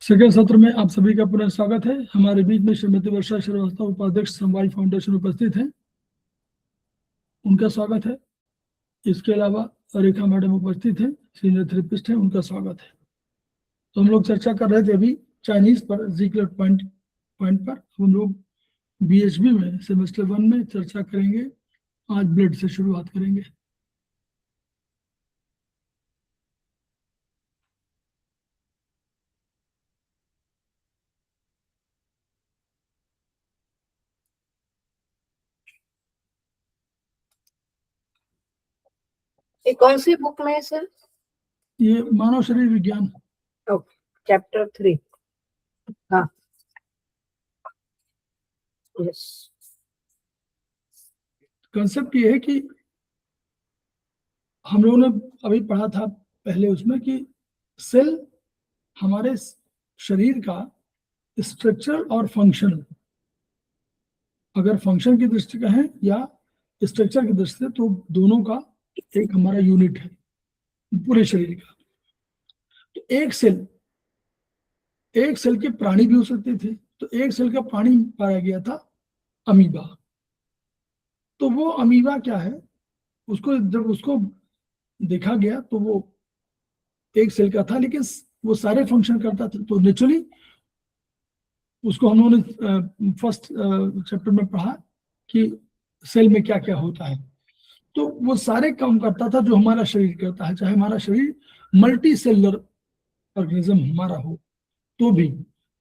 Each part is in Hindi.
सेकंड सत्र में आप सभी का पुनः स्वागत है। हमारे बीच में श्रीमती वर्षा श्रीवास्तव उपाध्यक्ष समवाय फाउंडेशन उपस्थित हैं, उनका स्वागत है। इसके अलावा रेखा मैडम उपस्थित हैं, सीनियर थेरेपिस्ट हैं, उनका स्वागत है। तो हम लोग चर्चा कर रहे थे अभी चाइनीज पर, ज़िगलर पॉइंट पर। हम लोग BHB में सेमेस्टर 1 में चर्चा करेंगे। आज ब्लड से शुरुआत करेंगे। ये कौन सी बुक में है सर? ये मानव शरीर विज्ञान, चैप्टर 3। हाँ, यस। कंसेप्ट ये है कि हम लोगों ने अभी पढ़ा था पहले उसमें कि सेल हमारे शरीर का स्ट्रक्चर और फंक्शन, अगर फंक्शन की दृष्टि का है या स्ट्रक्चर की दृष्टि से, तो दोनों का एक हमारा यूनिट है पूरे शरीर का। तो एक सेल के प्राणी भी हो सकते थे। तो एक सेल का प्राणी पाया गया था अमीबा। तो वो अमीबा क्या है, उसको जब उसको देखा गया तो वो एक सेल का था, लेकिन वो सारे फंक्शन करता था। तो नेचुरली उसको हम लोगों ने फर्स्ट चैप्टर में पढ़ा कि सेल में क्या क्या होता है। तो वो सारे काम करता था जो हमारा शरीर करता है, चाहे हमारा शरीर मल्टी सेलुलर ऑर्गेनिज्म हमारा हो तो भी।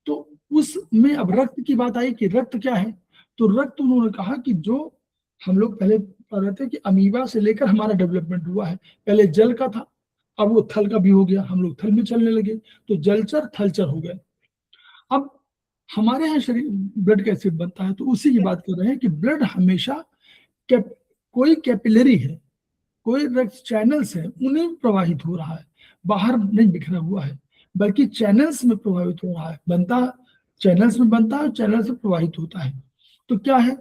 तो उसमें अब रक्त की बात आई कि रक्त क्या है। तो रक्त उन्होंने कहा कि जो हम लोग पहले पढ़ रहे थे कि अमीबा से लेकर हमारा डेवलपमेंट हुआ है। पहले जल का था, अब वो थल का भी हो गया, हम लोग थल में चलने लगे, तो जलचर थलचर हो गए। अब हमारे यहाँ शरीर ब्लड कैसे बनता है, तो उसी की बात कर रहे हैं कि ब्लड हमेशा कोई कैपिलरी है, कोई रक्त चैनल्स है, उन्हें प्रवाहित हो रहा है, बाहर नहीं बिखरा हुआ है, बल्कि चैनल्स में प्रभावित हो रहा है। बनता चैनल्स में बनता है, चैनल से प्रवाहित होता है। तो क्या है,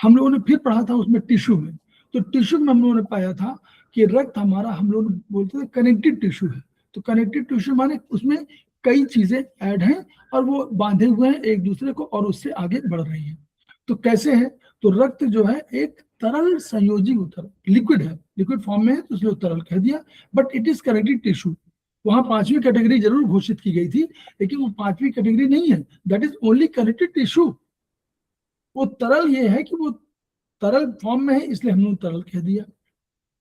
हम लोगों ने फिर पढ़ा था उसमें टिश्यू में। तो टिश्यू में हम लोगों ने पाया था कि रक्त हमारा, हम लोग बोलते थे कनेक्टिव टिश्यू है। तो कनेक्टिव टिश्यू माने उसमें कई चीजें ऐड हैं और वो बांधे हुए हैं एक दूसरे को और उससे आगे बढ़ रही हैं। तो कैसे है, तो रक्त जो है एक तरल संयोजी उत्तर लिक्विड है, लिक्विड फॉर्म में है तो इसलिए तरल कह दिया, but it is connective tissue. वहां 5वीं कैटेगरी जरूर घोषित की गई थी, लेकिन वो 5वीं कैटेगरी नहीं है, that is only connective tissue. वो तरल ये है कि वो तरल फॉर्म में है, इसलिए हमने तरल कह दिया।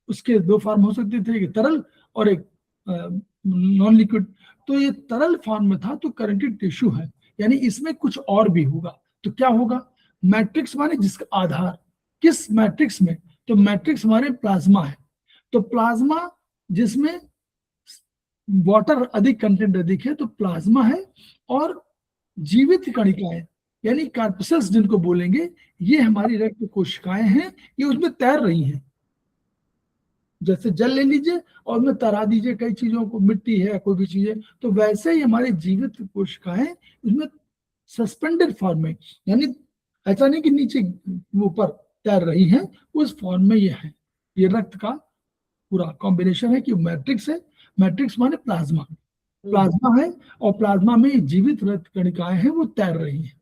उसके दो फॉर्म हो सकते थे, एक तरल और एक नॉन लिक्विड। तो ये तरल फॉर्म में था, तो कनेक्टिव टिश्यू है, यानी इसमें कुछ और भी होगा। तो क्या होगा, मैट्रिक्स माने जिसका आधार, किस मैट्रिक्स में, तो मैट्रिक्स हमारे प्लाज्मा है। तो प्लाज्मा जिसमें वाटर अधिक, कंटेंट अधिक है, तो प्लाज्मा है। और जीवित कणिकाएं यानी कार्पसेल्स जिनको बोलेंगे, ये हमारी रक्त कोशिकाएं हैं, ये उसमें तैर रही हैं। जैसे जल ले लीजिए और उसमें तैरा दीजिए कई चीजों को, मिट्टी है कोई भी चीज है, तो वैसे ही हमारी जीवित कोशिकाएं उसमें सस्पेंडेड फॉर्म में, यानी ऐसा नहीं कि नीचे ऊपर तैर रही हैं, उस फॉर्म में ये है। ये रक्त का पूरा कॉम्बिनेशन है कि मैट्रिक्स है, मैट्रिक्स माने प्लाज्मा, प्लाज्मा है और प्लाज्मा में जीवित रक्त कणिकाएं हैं, वो तैर रही हैं।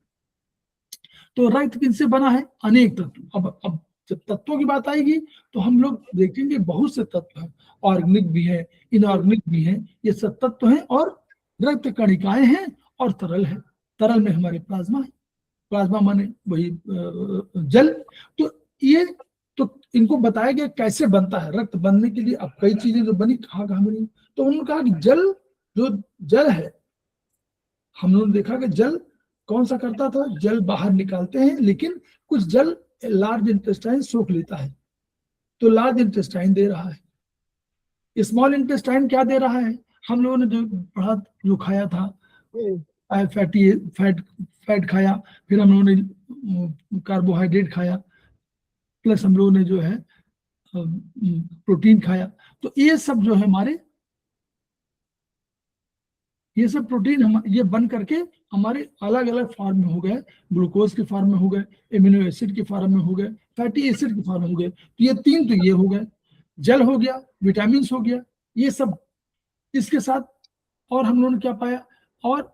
तो रक्त किनसे बना है, अनेक तत्व। अब जब तत्वों की बात आएगी तो हम लोग देखेंगे बहुत से तत्व हैं, ऑर्गेनिक भी है, इनऑर्गेनिक भी है, ये सब तत्व हैं। और रक्त कणिकाएं हैं और तरल है। तरल में हमारे प्लाज्मा है, प्लाज्मा माने वही जल। तो ये, तो इनको बताया गया कैसे बनता है रक्त। बनने के लिए अब कई चीजें जो बनी, कहाँ कहाँ बनी, तो उन्होंने कहा कि जल, जो जल है, हम लोगों ने देखा कि जल कौन सा करता था, जल बाहर निकालते हैं, लेकिन कुछ जल लार्ज इंटेस्टाइन सोख लेता है। तो लार्ज इंटेस्टाइन दे रहा है, स्मॉल इंटेस्टाइन क्या दे रहा है, हम लोगों ने जो पढ़ा, जो खाया था, फैट खाया, फिर हम लोगों ने कार्बोहाइड्रेट खाया, प्लस हम लोगों ने जो है प्रोटीन खाया। तो ये सब जो है हमारे, ये सब प्रोटीन हम ये बन करके हमारे अलग अलग फॉर्म में हो गए, ग्लूकोज के फॉर्म में हो गए, एमिनो एसिड के फॉर्म में हो गए, फैटी एसिड के फॉर्म में हो गए। तो ये तीन तो ये हो गए, जल हो गया, विटामिन हो गया, ये सब। इसके साथ और हम लोगों ने क्या पाया, और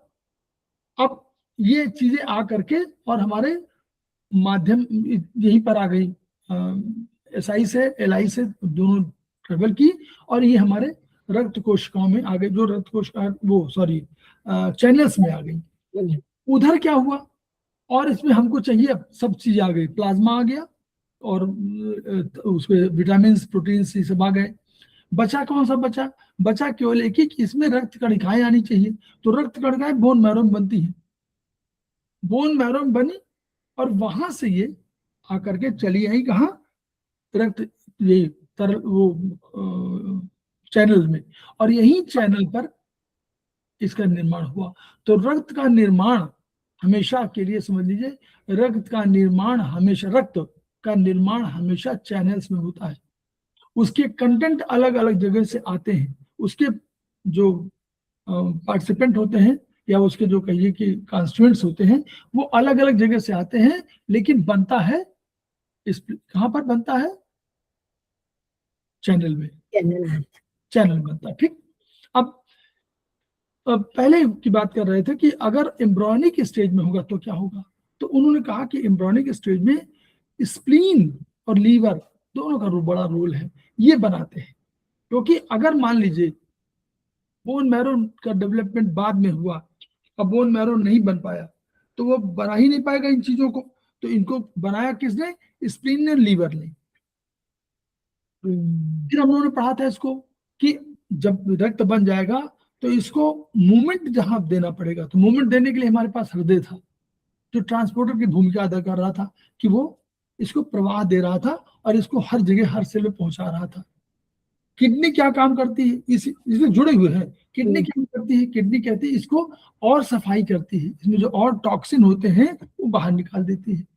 अब ये चीजें आ करके और हमारे माध्यम यहीं पर आ गई, SI से LI से दोनों ट्रेवल की, और ये हमारे रक्त कोशिकाओं में आ गई, जो रक्त कोशिका वो सॉरी चैनल्स में आ गई। उधर क्या हुआ, और इसमें हमको चाहिए सब चीज आ गई, प्लाज्मा आ गया और उसमें विटामिन प्रोटीन ये सब आ गए। बचा कौन सा बचा केवल एक ही कि इसमें रक्त कणिकाएं आनी चाहिए। तो रक्त कणिकाएं बोन मैरो में बनती है, बोन मैरो में बनी और वहां से ये आकर के चली आई कहाँ, रक्त ये तरल वो चैनल में, और यही चैनल पर इसका निर्माण हुआ। तो रक्त का निर्माण हमेशा के लिए समझ लीजिए, रक्त का निर्माण हमेशा चैनल्स में होता है। उसके कंटेंट अलग अलग जगह से आते हैं, उसके जो पार्टिसिपेंट होते हैं या उसके जो कहिए कि कॉन्स्टिट्यूएंट्स होते हैं वो अलग अलग जगह से आते हैं, लेकिन बनता है कहां पर बनता है, चैनल में, चैनल बनता है। ठीक, अब पहले की बात कर रहे थे कि अगर एम्ब्रियोनिक स्टेज में होगा तो क्या होगा, तो उन्होंने कहा कि एम्ब्रियोनिक स्टेज में स्प्लीन और लीवर दोनों का बड़ा रोल है, ये बनाते हैं। क्योंकि अगर मान लीजिए बोन मैरो का डेवलपमेंट बाद में हुआ, अब बोन मैरो नहीं बन पाया, तो वो बना ही नहीं पाएगा इन चीजों को। तो इनको बनाया किसने, स्प्लीन ने, लीवर ने। फिर हम लोगों ने पढ़ा था इसको कि जब रक्त बन जाएगा तो इसको मूवमेंट जहां देना पड़ेगा, तो मूवमेंट देने के लिए हमारे पास हृदय था जो ट्रांसपोर्टर की भूमिका अदा कर रहा था, कि वो इसको प्रवाह दे रहा था और इसको हर जगह हर सेल में पहुंचा रहा था। किडनी क्या काम करती है, इससे जुड़े हुए हैं। किडनी क्या करती है, किडनी कहती है इसको और सफाई करती है, इसमें जो और टॉक्सिन होते हैं वो बाहर निकाल देती है।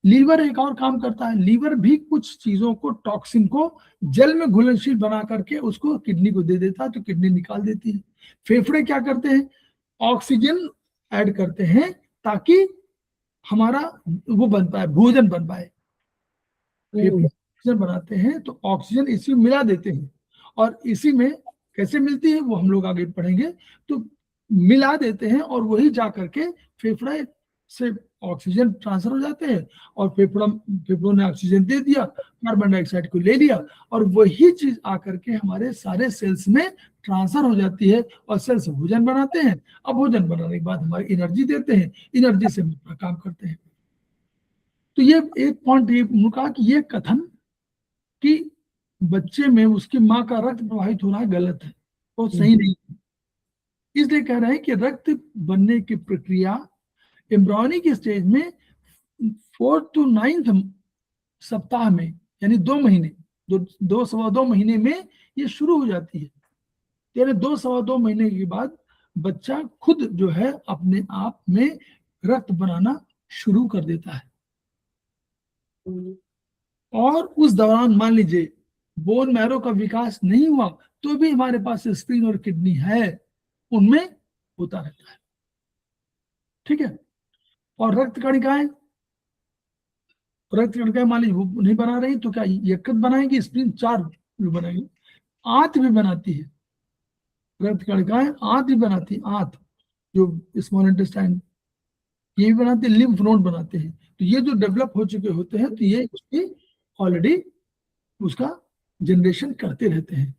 लीवर एक और काम करता है, लीवर भी कुछ चीजों को, टॉक्सिन को जल में घुलनशील बना करके उसको किडनी को दे देता है, तो किडनी निकाल देती है। फेफड़े क्या करते हैं, ऑक्सीजन ऐड करते हैं ताकि हमारा वो बन पाए, भोजन बन पाए। फेफड़े ऑक्सीजन बनाते हैं तो ऑक्सीजन इसी में मिला देते हैं, और इसी में कैसे मिलती है वो हम लोग आगे पढ़ेंगे। तो मिला देते हैं और वही जा करके फेफड़े से ऑक्सीजन ट्रांसफर हो जाते हैं, और फेफड़ों ने ऑक्सीजन दे दिया, कार्बन डाइऑक्साइड को ले लिया, और वही चीज आकर के हमारे सारे सेल्स में ट्रांसफर हो जाती है, और सेल्स भोजन बनाते हैं। अब भोजन बनाने के बाद हमारी एनर्जी देते हैं, एनर्जी से हम अपना काम करते हैं। तो ये एक पॉइंट ये कहा कि ये कथन कि बच्चे में उसकी माँ का रक्त प्रवाहित होना गलत है, वो सही नहीं है। इसलिए कह रहे हैं कि रक्त बनने की प्रक्रिया एम्ब्रियोनिक स्टेज में 4th to 9th सप्ताह में, यानी 2 महीने, 2 महीने में ये शुरू हो जाती है। यानी 2 महीने के बाद बच्चा खुद जो है अपने आप में रक्त बनाना शुरू कर देता है। और उस दौरान मान लीजिए बोन मैरो का विकास नहीं हुआ तो भी हमारे पास स्प्लीन और किडनी है, उनमें होता रहता है। ठीक है, और रक्त कणिकाएं मान लीजिए वो नहीं बना रही तो क्या यकृत बनाएंगी, स्प्लीन 4 भी बनाएंगी, आंत भी बनाती है, रक्त कणिकाएं आंत भी बनाती है, आंत जो स्मॉल इंटेस्टाइन ये भी बनाते हैं, लिम्फ नोड बनाते हैं। तो ये जो डेवलप हो चुके होते हैं तो ये उसकी ऑलरेडी उसका जनरेशन करते रहते हैं।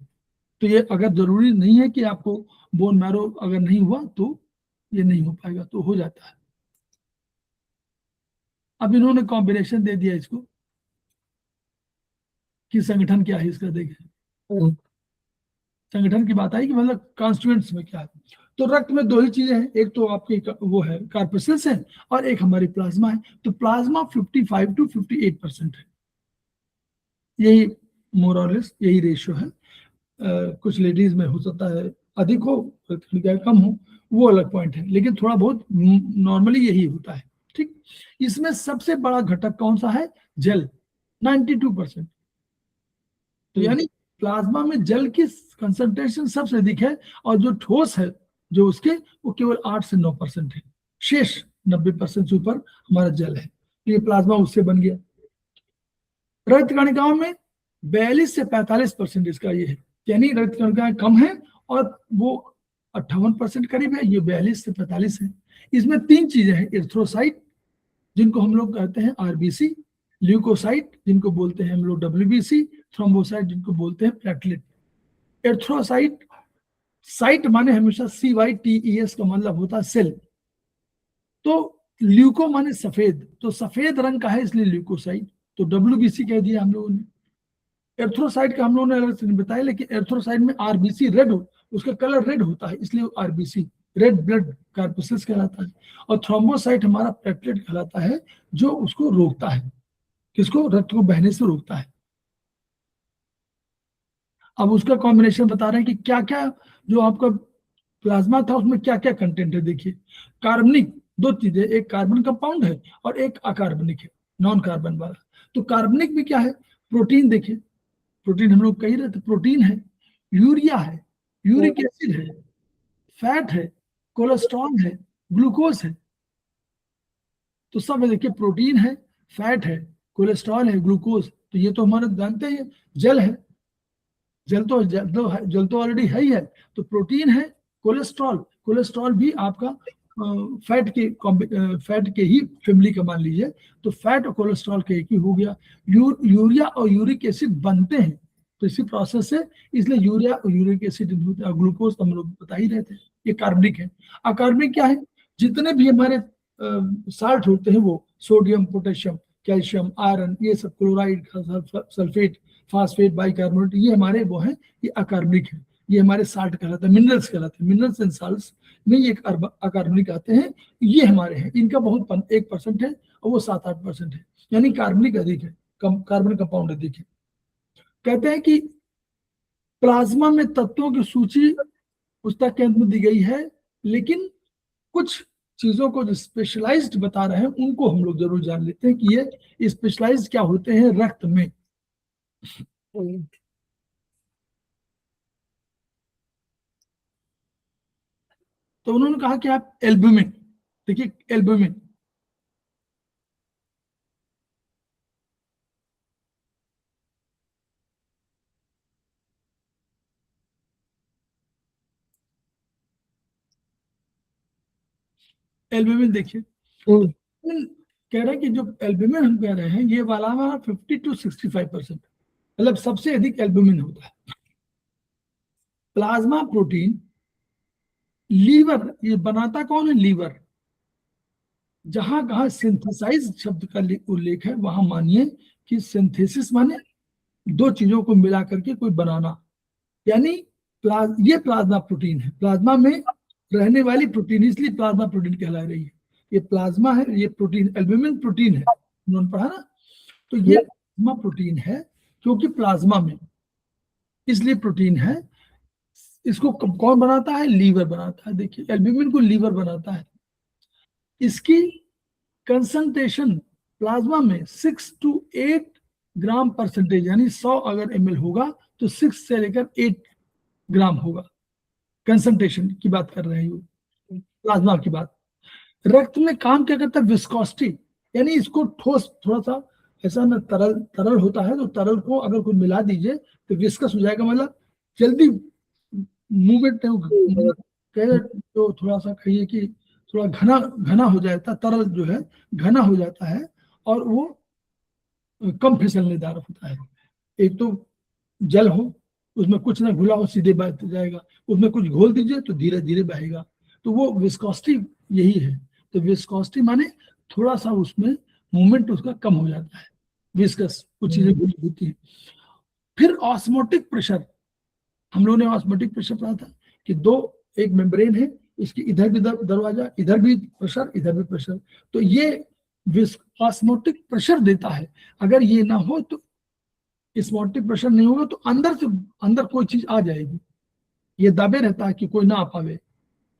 तो ये अगर जरूरी नहीं है कि आपको बोन मैरो अगर नहीं हुआ तो ये नहीं हो पाएगा, तो हो जाता है। अब इन्होंने कॉम्बिनेशन दे दिया इसको कि संगठन क्या है इसका, देखें संगठन की बात आई कि मतलब कॉन्स्टिट्यूएंट्स में क्या है। तो रक्त में 2 ही चीजें हैं, एक तो आपकी वो है कार्पेसल्स है और एक हमारी प्लाज्मा है। तो प्लाज्मा 55 to 58% है, यही मोर और लेस यही रेशियो है। कुछ लेडीज में हो सकता है अधिक हो, कम हो, वो अलग पॉइंट है, लेकिन थोड़ा बहुत नॉर्मली यही होता है। ठीक, इसमें सबसे बड़ा घटक कौन सा है, जल, 92%। तो यानी प्लाज्मा में जल की कंसंट्रेशन सबसे अधिक है, और जो ठोस है जो उसके वो केवल 8 से 9% है, शेष 90% से ऊपर हमारा जल है। ये प्लाज्मा उससे बन गया। रक्त कणिकाओं में 42 से 45% इसका ये है, यानी रक्त कणिकाएं कम है और वो 58% करीब है, ये 42 से 45 है। इसमें 3 चीजें हैं, एरिथ्रोसाइट जिनको हम लोग कहते हैं आरबीसी, ल्यूकोसाइट जिनको बोलते हैं हम लोग डब्ल्यूबीसी, थ्रोम्बोसाइट जिनको बोलते हैं प्लेटलेट। एरिथ्रोसाइट, साइट माने हमेशा CYTES का मतलब होता है सेल, तो ल्यूको माने सफेद, तो सफेद रंग का है इसलिए ल्यूकोसाइट, तो WBC कह दिया हम लोगों ने। एर्थ्रोसाइट का हम लोगों ने अलग से नहीं बताया, लेकिन एर्थ्रोसाइट में आरबीसी रेड हो, उसका कलर रेड होता है इसलिए आरबीसी रेड ब्लड कार्पसेस कहलाता है। और थ्रोम्बोसाइट हमारा प्लेटलेट कहलाता है, जो उसको रोकता है, किसको, रक्त को बहने से रोकता है। अब उसका कॉम्बिनेशन बता रहे हैं कि क्या क्या जो आपका प्लाज्मा था उसमें क्या क्या कंटेंट है। देखिए, कार्बनिक 2 चीजें, एक कार्बन कंपाउंड है और एक अकार्बनिक है, नॉन कार्बन वाला। तो कार्बनिक में क्या है, प्रोटीन। देखिए प्रोटीन हम लोग कह रहे थे, प्रोटीन है, यूरिया है, यूरिक एसिड है, फैट है, कोलेस्ट्रॉल है, ग्लूकोज है। तो सब है, देखिए प्रोटीन है, फैट है, कोलेस्ट्रॉल है, ग्लूकोज, तो ये तो हमारे जानते हैं, जल है, जल तो ऑलरेडी है ही है। तो प्रोटीन है, कोलेस्ट्रॉल, कोलेस्ट्रॉल भी आपका फैट के ही फैमिली का मान लीजिए, तो फैट और कोलेस्ट्रॉल का एक ही हो गया। यूरिया और यूरिक एसिड बनते हैं तो इसी प्रोसेस से, इसलिए यूरिया और यूरिक एसिड होता है। ग्लूकोज हम लोग बता ही रहे थे, ये कार्बनिक है। अकार्बनिक क्या है, जितने भी हमारे साल्ट होते हैं, वो सोडियम, पोटेशियम, कैल्शियम, आयरन, ये सब, क्लोराइड, सल्फेट, फास्फेट, बाइकार्बोनेट, ये हमारे वो हैं, ये अकार्बनिक है, ये हमारे साल्ट कहलाते हैं, मिनरल्स कहलाते हैं। मिनरल्स एंड साल्ट्स में ये अकार्बनिक आते हैं, ये हमारे हैं। इनका बहुत 1% है और वो 7-8% है, यानी कार्बनिक अधिक है, कार्बन कंपाउंड अधिक है। कहते हैं कि प्लाज्मा में तत्वों की सूची पुस्तक के अंत में दी गई है, लेकिन कुछ चीजों को जो स्पेशलाइज्ड बता रहे हैं उनको हम लोग जरूर जान लेते हैं कि ये स्पेशलाइज्ड क्या होते हैं रक्त में। तो उन्होंने कहा कि आप एल्बुमिन, देखिए एल्बुमिन, एल्बुमिन देखिए, तो कह रहे हैं कि जो एल्बुमिन हम कह रहे हैं, ये वाला हमारा 50 to 65%, मतलब सबसे अधिक एल्बुमिन होता है। प्लाज्मा प्रोटीन, लीवर, ये बनाता कौन है, लीवर। जहां कहा सिंथेसाइज शब्द का उल्लेख है, वहां मानिए कि सिंथेसिस माने 2 चीजों को मिला करके कोई बनाना, यानी ये प्लाज्मा प्रोटीन है, प्लाज्मा में रहने वाली प्रोटीन, इसलिए प्लाज्मा प्रोटीन कहला रही है। ये प्लाज्मा है, ये प्रोटीन, एल्बुमिन प्रोटीन है, उन्होंने पढ़ा ना। तो ये प्लाज्मा प्रोटीन है क्योंकि प्लाज्मा में, इसलिए प्रोटीन है। इसको कौन बनाता है, लीवर बनाता है। देखिए एल्बुमिन को लीवर बनाता है। इसकी कंसंट्रेशन प्लाज्मा में 6 to 8 ग्राम परसेंटेज, यानी 100 अगर ml होगा तो 6 से लेकर 8 ग्राम होगा। कंसंट्रेशन की बात कर रहे हैं, प्लाज्मा की बात। रक्त में काम क्या करता है, विस्कोसिटी, यानी इसको ठोस, थोड़ा सा ऐसा ना, तरल होता है, तो तरल को अगर कोई मिला दीजिए तो विस्कस हो जाएगा, मतलब जल्दी मूवमेंट नहीं, तो थोड़ा सा कहिए कि थोड़ा घना घना हो जाता है, तरल जो है घना हो जाता है और वो कम फिसलनेदार होता है। एक तो जल हो, उसमें कुछ ना घुला हो, सीधे बह जाएगा, उसमें कुछ घोल दीजिए तो धीरे धीरे बहेगा, तो वो विस्कोसिटी यही है। तो विस्कोसिटी माने थोड़ा सा उसमें मूवमेंट उसका कम हो जाता है, विस्कस, कुछ चीजें घुली होती है। फिर ऑस्मोटिक प्रेशर, हम लोगों ने ऑस्मोटिक प्रेशर पढ़ा था कि एक मेम्ब्रेन है, इसकी इधर भी दरवाजा, इधर भी प्रेशर, इधर भी प्रेशर, तो ये ऑस्मोटिक प्रेशर देता है। अगर ये ना हो तो, ऑस्मोटिक प्रेशर नहीं होगा तो अंदर से अंदर कोई चीज आ जाएगी, ये दबे रहता है कि कोई ना आ पावे,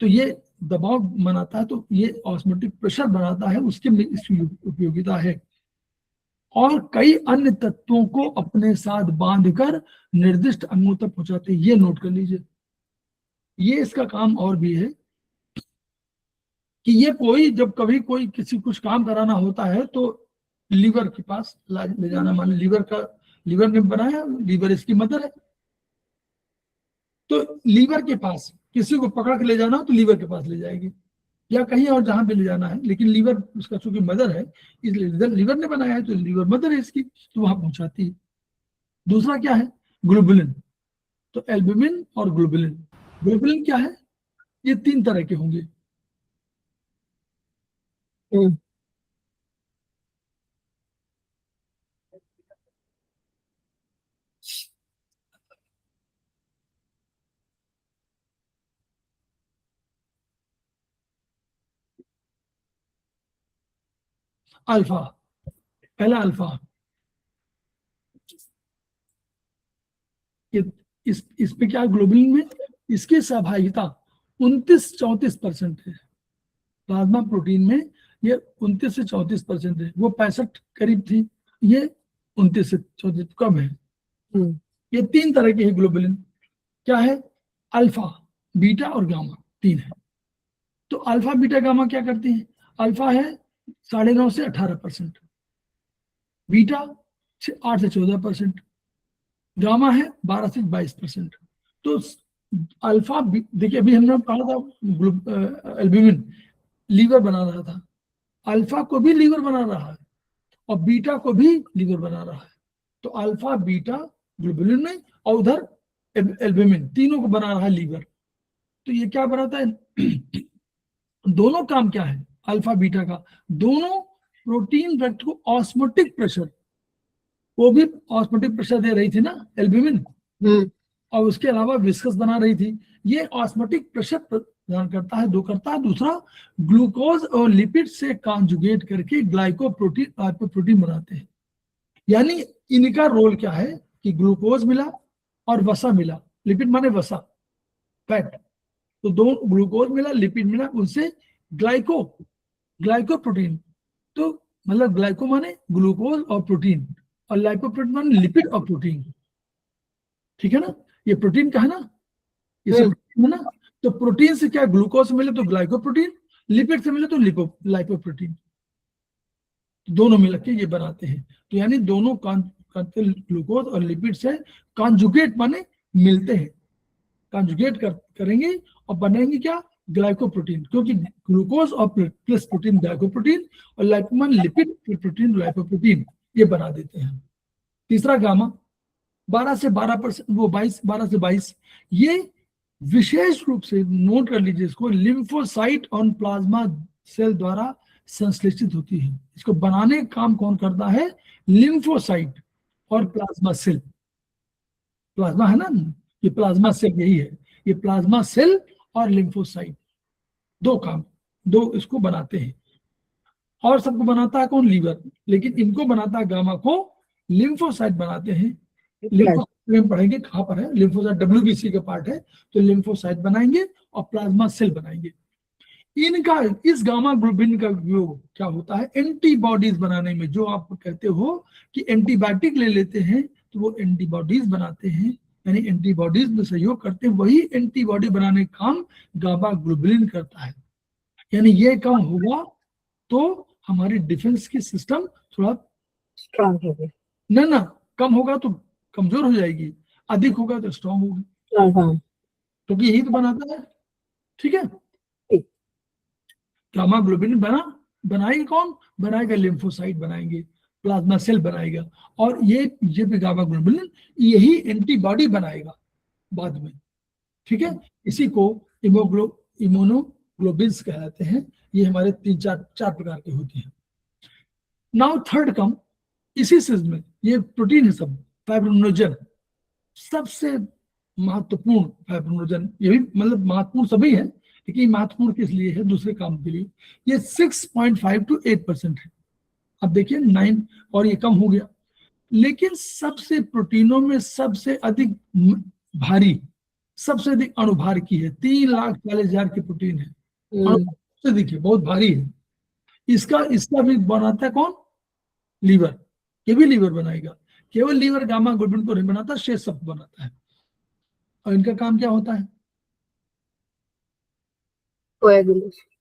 तो ये दबाव बनाता है, तो ये ऑस्मोटिक प्रेशर बनाता है, उसके लिए इसकी उपयोगिता है। और कई अन्य तत्वों को अपने साथ बांधकर निर्दिष्ट अंगों तक पहुंचाते हैं, ये नोट कर लीजिए। ये इसका काम और भी है कि ये कोई, जब कभी कोई किसी कुछ काम कराना होता है तो लीवर के पास ले जाना, मान लीवर ने बनाया, लीवर इसकी मदर है, तो लीवर के पास किसी को पकड़ के ले जाना हो तो लीवर के पास ले जाएगी, या कहीं और जहां भी ले जाना है, लेकिन लीवर उसका चूंकि मदर है इसलिए लीवर ने बनाया है तो लीवर मदर है इसकी, तो वहां पहुंचाती है। दूसरा क्या है, ग्लोबुलिन। तो एल्बुमिन और ग्लोबुलिन। ग्लोबुलिन क्या है, ये 3 तरह के होंगे। हम्म, अल्फा, पहला अल्फा, ये इसमें क्या है, ग्लोबुलिन में इसकी सहभागिता 29-34% है। प्लाज्मा प्रोटीन में ये 29 से 34% है, वो 65 करीब थी, ये 29 से 34 कम है। हम्म, ये 3 तरह के हैं ग्लोबुलिन, क्या है, अल्फा, बीटा और गामा, 3 है। तो अल्फा बीटा गामा क्या करती हैं, अल्फा है 9.5 से 18%, बीटा 8 से 14%, गामा है 12 से 22%। तो अल्फा देखिए अभी हमने पढ़ा था एल्ब्यूमिन लीवर बना रहा था, अल्फा को भी लीवर बना रहा है और बीटा को भी लीवर बना रहा है। तो अल्फा बीटा ग्लोबुलिन में और उधर एल्ब्यूमिन, तीनों को बना रहा है लीवर। तो ये क्या बनाता है दोनों काम क्या है अल्फा बीटा का, दोनों प्रोटीन वेक्टर को ऑस्मोटिक प्रेशर, वो भी ऑस्मोटिक प्रेशर दे रही थी ना एल्ब्यूमिन, हम्म, और उसके अलावा विस्कस बना रही थी। ये ऑस्मोटिक प्रेशर प्रदान करता है, दो करता है। दूसरा, ग्लूकोज और लिपिड से कॉन्जुगेट करके ग्लाइकोप्रोटीन लाइपोप्रोटीन बनाते हैं। यानी इनका रोल क्या है कि ग्लूकोज मिला और वसा मिला, लिपिड माने वसा, फैट, तो दो ग्लूकोज मिला लिपिड मिला, उनसे ग्लाइको ग्लाइकोप्रोटीन, तो मतलब ग्लाइको माने ग्लूकोज और प्रोटीन, और लाइपोप्रोटीन माने लिपिड और प्रोटीन, ठीक है ना। ये प्रोटीन का है ना, ये सब है ना। तो प्रोटीन से क्या, ग्लूकोज से मिले तो ग्लाइकोप्रोटीन, लिपिड से मिले तो लाइपोप्रोटीन, दोनों मिलकर के ये बनाते हैं। तो यानी दोनों ग्लूकोज और लिपिड से कॉन्जुगेट माने मिलते हैं, कॉन्जुगेट करेंगे और बनेंगे क्या, ग्लाइकोप्रोटीन, क्योंकि ग्लूकोज और प्लस प्रोटीन ग्लाइकोप्रोटीन और लाइपोमान लिपिड प्रोटीन लाइपोप्रोटीन, ये बना देते हैं। तीसरा गामा, 12 से 12%, वो 12 से 22, ये विशेष रूप से नोट कर लीजिए इसको, लिम्फोसाइट और प्लाज्मा सेल द्वारा संश्लेषित होती है। इसको बनाने का काम कौन करता है, लिम्फोसाइट और प्लाज्मा सेल। प्लाज्मा है ना, ये प्लाज्मा सेल यही है, ये प्लाज्मा सेल और लिम्फोसाइट, दो काम, दो इसको बनाते हैं। और सबको बनाता है कौन, लीवर, लेकिन इनको बनाता है गामा को लिम्फोसाइट बनाते हैं। लिम्फोसाइट में पढ़ेंगे कहां पर है, लिम्फोसाइट डब्ल्यूबीसी का पार्ट है, तो लिम्फोसाइट बनाएंगे और प्लाज्मा सेल बनाएंगे। इनका, इस गामा ग्लोबुलिन का उपयोग क्या होता है, एंटीबॉडीज बनाने में। जो आप कहते हो कि एंटीबायोटिक ले लेते हैं तो वो एंटीबॉडीज बनाते हैं, यानी एंटीबॉडीज में सहयोग करते हैं, वही एंटीबॉडी बनाने का काम गामा ग्लोबुलिन करता है। यानी ये कम होगा तो हमारी डिफेंस की सिस्टम थोड़ा, स्ट्रांग होगी। ना कम होगा तो कमजोर हो जाएगी, अधिक होगा तो स्ट्रांग होगी, हाँ, क्योंकि यही तो बनाता है, ठीक है। ठीक। गामा ग्लोबुलिन बनाएगा कौन, बनाएगा लिम्फोसाइट बनाएंगे, प्लाज्मा सेल बनाएगा, और ये भी गामा ग्लोबुलिन यही एंटीबॉडी बनाएगा बाद में, ठीक है। इसी को इम्यूनोग्लोबिन्स कहलाते हैं। ये हमारे 3-4 प्रकार के होते हैं। नाउ थर्ड कम, इसी चीज में ये प्रोटीन है सब, फाइब्रिनोजन, सबसे महत्वपूर्ण फाइब्रिनोजन, ये भी मतलब महत्वपूर्ण सभी है, लेकिन महत्वपूर्ण किस लिए है, दूसरे काम के लिए। ये 6.5 to 8% है। अब देखिए 9, और ये कम हो गया, लेकिन सबसे प्रोटीनों में सबसे अधिक भारी, सबसे अधिक अणुभार की है, 3,40,000 की प्रोटीन है, सबसे देखिए बहुत भारी है। इसका इसका भी बनाता है कौन, लीवर, ये भी लीवर बनाएगा। केवल लीवर गामा ग्लोबुलिन को नहीं बनाता, शेष सब बनाता है। और इनका काम क्या होता है, कोएगुलेशन।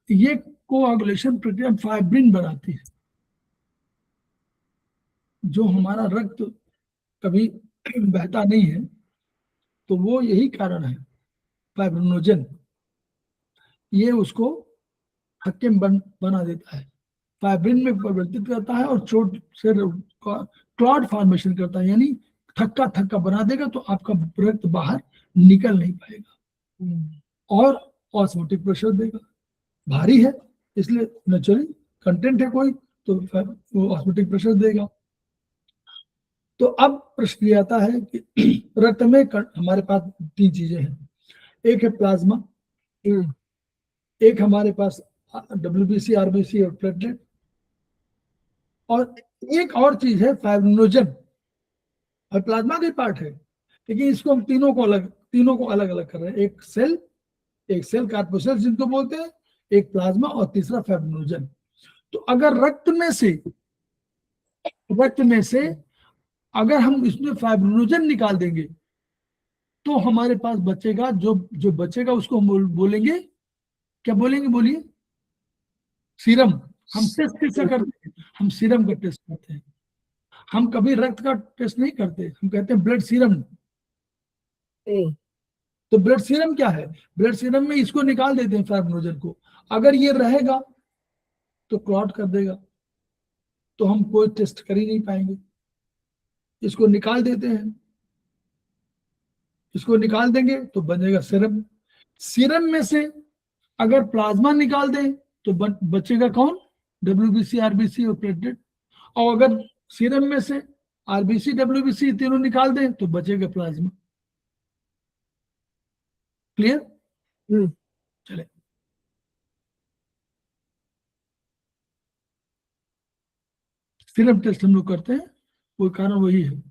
ये कोआगुलेशन प्रक्रिया फाइब्रिन बनाती है। जो हमारा रक्त कभी बहता नहीं है, तो वो यही कारण है, फाइब्रिनोजन। ये उसको थक्के बना देता है, फाइब्रिन में परिवर्तित करता है, और चोट से क्लॉट फॉर्मेशन करता है, यानी थक्का थक्का बना देगा, तो आपका रक्त बाहर निकल नहीं पाएगा, और ऑस्मोटिक प्रेशर देगा। भारी है इसलिए नेचुरली कंटेंट है कोई, तो वो ऑस्मोटिक प्रेशर देगा। तो अब प्रश्न ये आता है कि रक्त में हमारे पास 3 चीजें हैं। एक है प्लाज्मा, एक हमारे पास डब्ल्यूबीसी, आरबीसी और प्लेटलेट, और एक और चीज है फाइब्रिनोजन, और प्लाज्मा का पार्ट है, लेकिन इसको हम तीनों को अलग अलग कर रहे हैं। एक सेल कार्पोसेल जिनको बोलते हैं, एक प्लाज्मा, और तीसरा फाइब्रिनोजन। तो अगर रक्त में से अगर हम इसमें फाइब्रिनोजन निकाल देंगे, तो हमारे पास बचेगा, जो बचेगा उसको हम बोलेंगे, क्या बोलेंगे, बोलिए? सीरम। हम टेस्ट कैसे करते हैं? हम सीरम का टेस्ट करते हैं। हम कभी रक्त का टेस्ट नहीं करते, हम कहते हैं ब्लड सीरम। तो ब्लड सीरम क्या है? ब्लड सीरम में इसको निकाल देते हैं, फाइब्रिनोजन को। अगर ये रहेगा तो क्लॉट कर देगा, तो हम कोई टेस्ट कर ही नहीं पाएंगे। इसको निकाल देते हैं, इसको निकाल देंगे तो बनेगा सीरम। सीरम में से अगर प्लाज्मा निकाल दें तो बचेगा कौन? डब्ल्यूबीसी, आरबीसी और प्लेटलेट। और अगर सीरम में से आरबीसी, डब्ल्यूबीसी तीनों निकाल दें तो बचेगा प्लाज्मा। क्लियर? चले, सीरम टेस्ट हम लोग करते हैं, वो कारण वही है।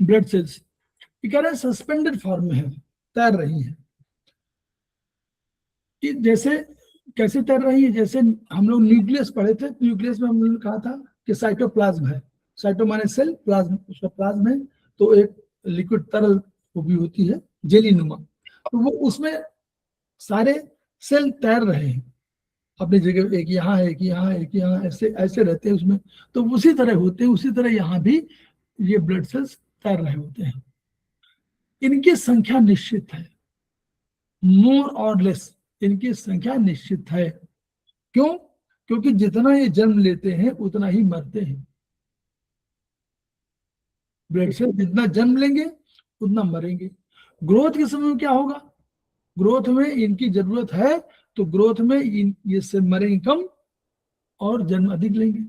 ब्लड सेल्स ये कह रहे हैं सस्पेंडेड फॉर्म में है, तैर रही है। कि जैसे कैसे तैर रही है? जैसे हम लोग न्यूक्लियस पढ़े थे, न्यूक्लियस में हमने कहा था कि साइटोप्लाज्म है। साइटो माने सेल, प्लाज्म उसका प्लाज्म है, तो एक लिक्विड तरल वो भी होती है, जेली नुमा। तो वो उसमें सारे सेल तैर रहे हैं अपनी जगह, एक यहाँ है, एक यहाँ है, एक यहाँ, ऐसे ऐसे रहते हैं उसमें। तो उसी तरह होते हैं, उसी तरह यहाँ भी ये ब्लड सेल्स तैर रहे होते हैं। इनकी संख्या निश्चित है, मोर और लेस, इनकी संख्या निश्चित है। क्यों? क्योंकि जितना ये जन्म लेते हैं उतना ही मरते हैं। ब्लड सेल जितना जन्म लेंगे उतना मरेंगे। ग्रोथ के समय में क्या होगा? ग्रोथ में इनकी जरूरत है, तो ग्रोथ में ये सेल मरेंगे कम और जन्म अधिक लेंगे।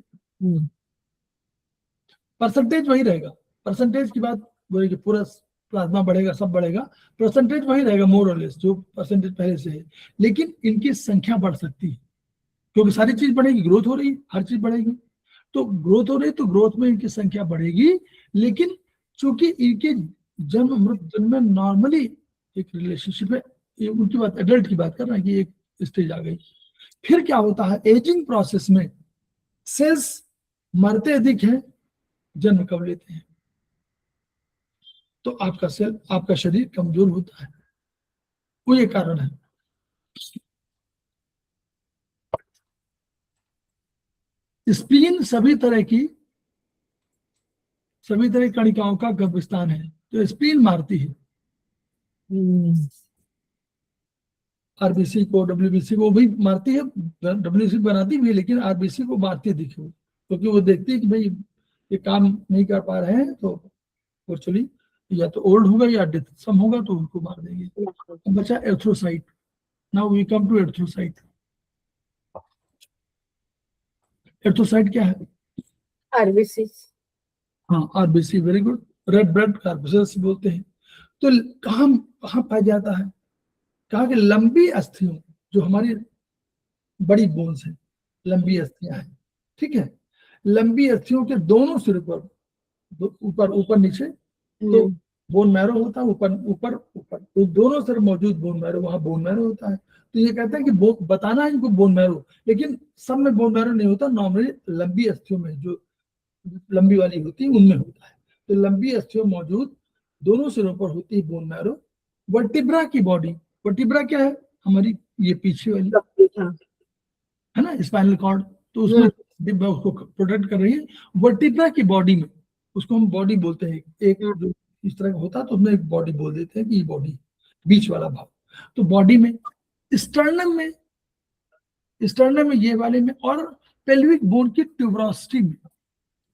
परसेंटेज वही रहेगा। परसेंटेज की बात बोलेगी, पूरा प्लाज्मा बढ़ेगा, सब बढ़ेगा, परसेंटेज वही रहेगा मोर और लेस, जो परसेंटेज पहले से है। लेकिन इनकी संख्या बढ़ सकती है, क्योंकि सारी चीज बढ़ेगी, ग्रोथ हो रही, हर चीज बढ़ेगी। तो ग्रोथ हो रही, तो ग्रोथ में इनकी संख्या बढ़ेगी। लेकिन चूंकि इनके जन्म मृत जन्म में नॉर्मली एक रिलेशनशिप है, उनकी बात, एडल्ट की बात कर रहे हैं कि एक स्टेज आ गई। फिर क्या होता है? एजिंग प्रोसेस में सेल्स मरते अधिक है, जन्म कब लेते हैं, तो आपका शरीर कमजोर होता है। वो ये कारण है। स्प्लीन सभी तरह कणिकाओं का गर्भस्थान है, तो स्प्लीन मारती है आरबीसी को, डब्ल्यूबीसी को भी मारती है, डब्ल्यूबीसी बनाती भी है, लेकिन आरबीसी को मारती है दिखे, क्योंकि वो देखती है कि भाई ये काम नहीं कर पा रहे हैं, तो एक्चुअली या तो ओल्ड होगा या डेथ सम होगा, तो उनको मार देंगे। अब बचा erythrocyte. Now we come to erythrocyte. Erythrocyte क्या है? आरबीसी। हाँ, RBC, very good. Red blood corpuscles बोलते हैं। तो कहाँ पाया जाता है? कहा कि लंबी अस्थियों, जो हमारी बड़ी बोन्स है, लंबी अस्थियां हैं, ठीक है, लंबी अस्थियों के दोनों सिर पर, ऊपर ऊपर नीचे, तो बोन मैरो होता है, ऊपर ऊपर ऊपर, तो दोनों सिर मौजूद बोन मैरो, वहां बोन मैरो होता है। तो ये कहते हैं कि बताना है इनको बोन मैरो, लेकिन सब में बोन मैरो नहीं होता, नॉर्मली लंबी अस्थियों में जो लंबी वाली होती है उनमें होता है। तो लंबी अस्थियों मौजूद दोनों सिरों पर होती है बोन मैरो। वर्टिब्रा की बॉडी, वर्टिब्रा क्या है, हमारी ये पीछे वाली हाँ। है ना स्पाइनल कॉर्ड, तो उसमें डिब्बा उसको प्रोटेक्ट कर रही है। वर्टिब्रा की बॉडी में, उसको हम बॉडी बोलते हैं, एक जो इस तरह का होता है तो उसमें एक बॉडी बोल देते हैं कि ये बॉडी, बीच वाला भाग। तो बॉडी में, स्टर्नम में, स्टर्नम में ये वाले में, और पेल्विक बोन की ट्यूबरोसिटी में,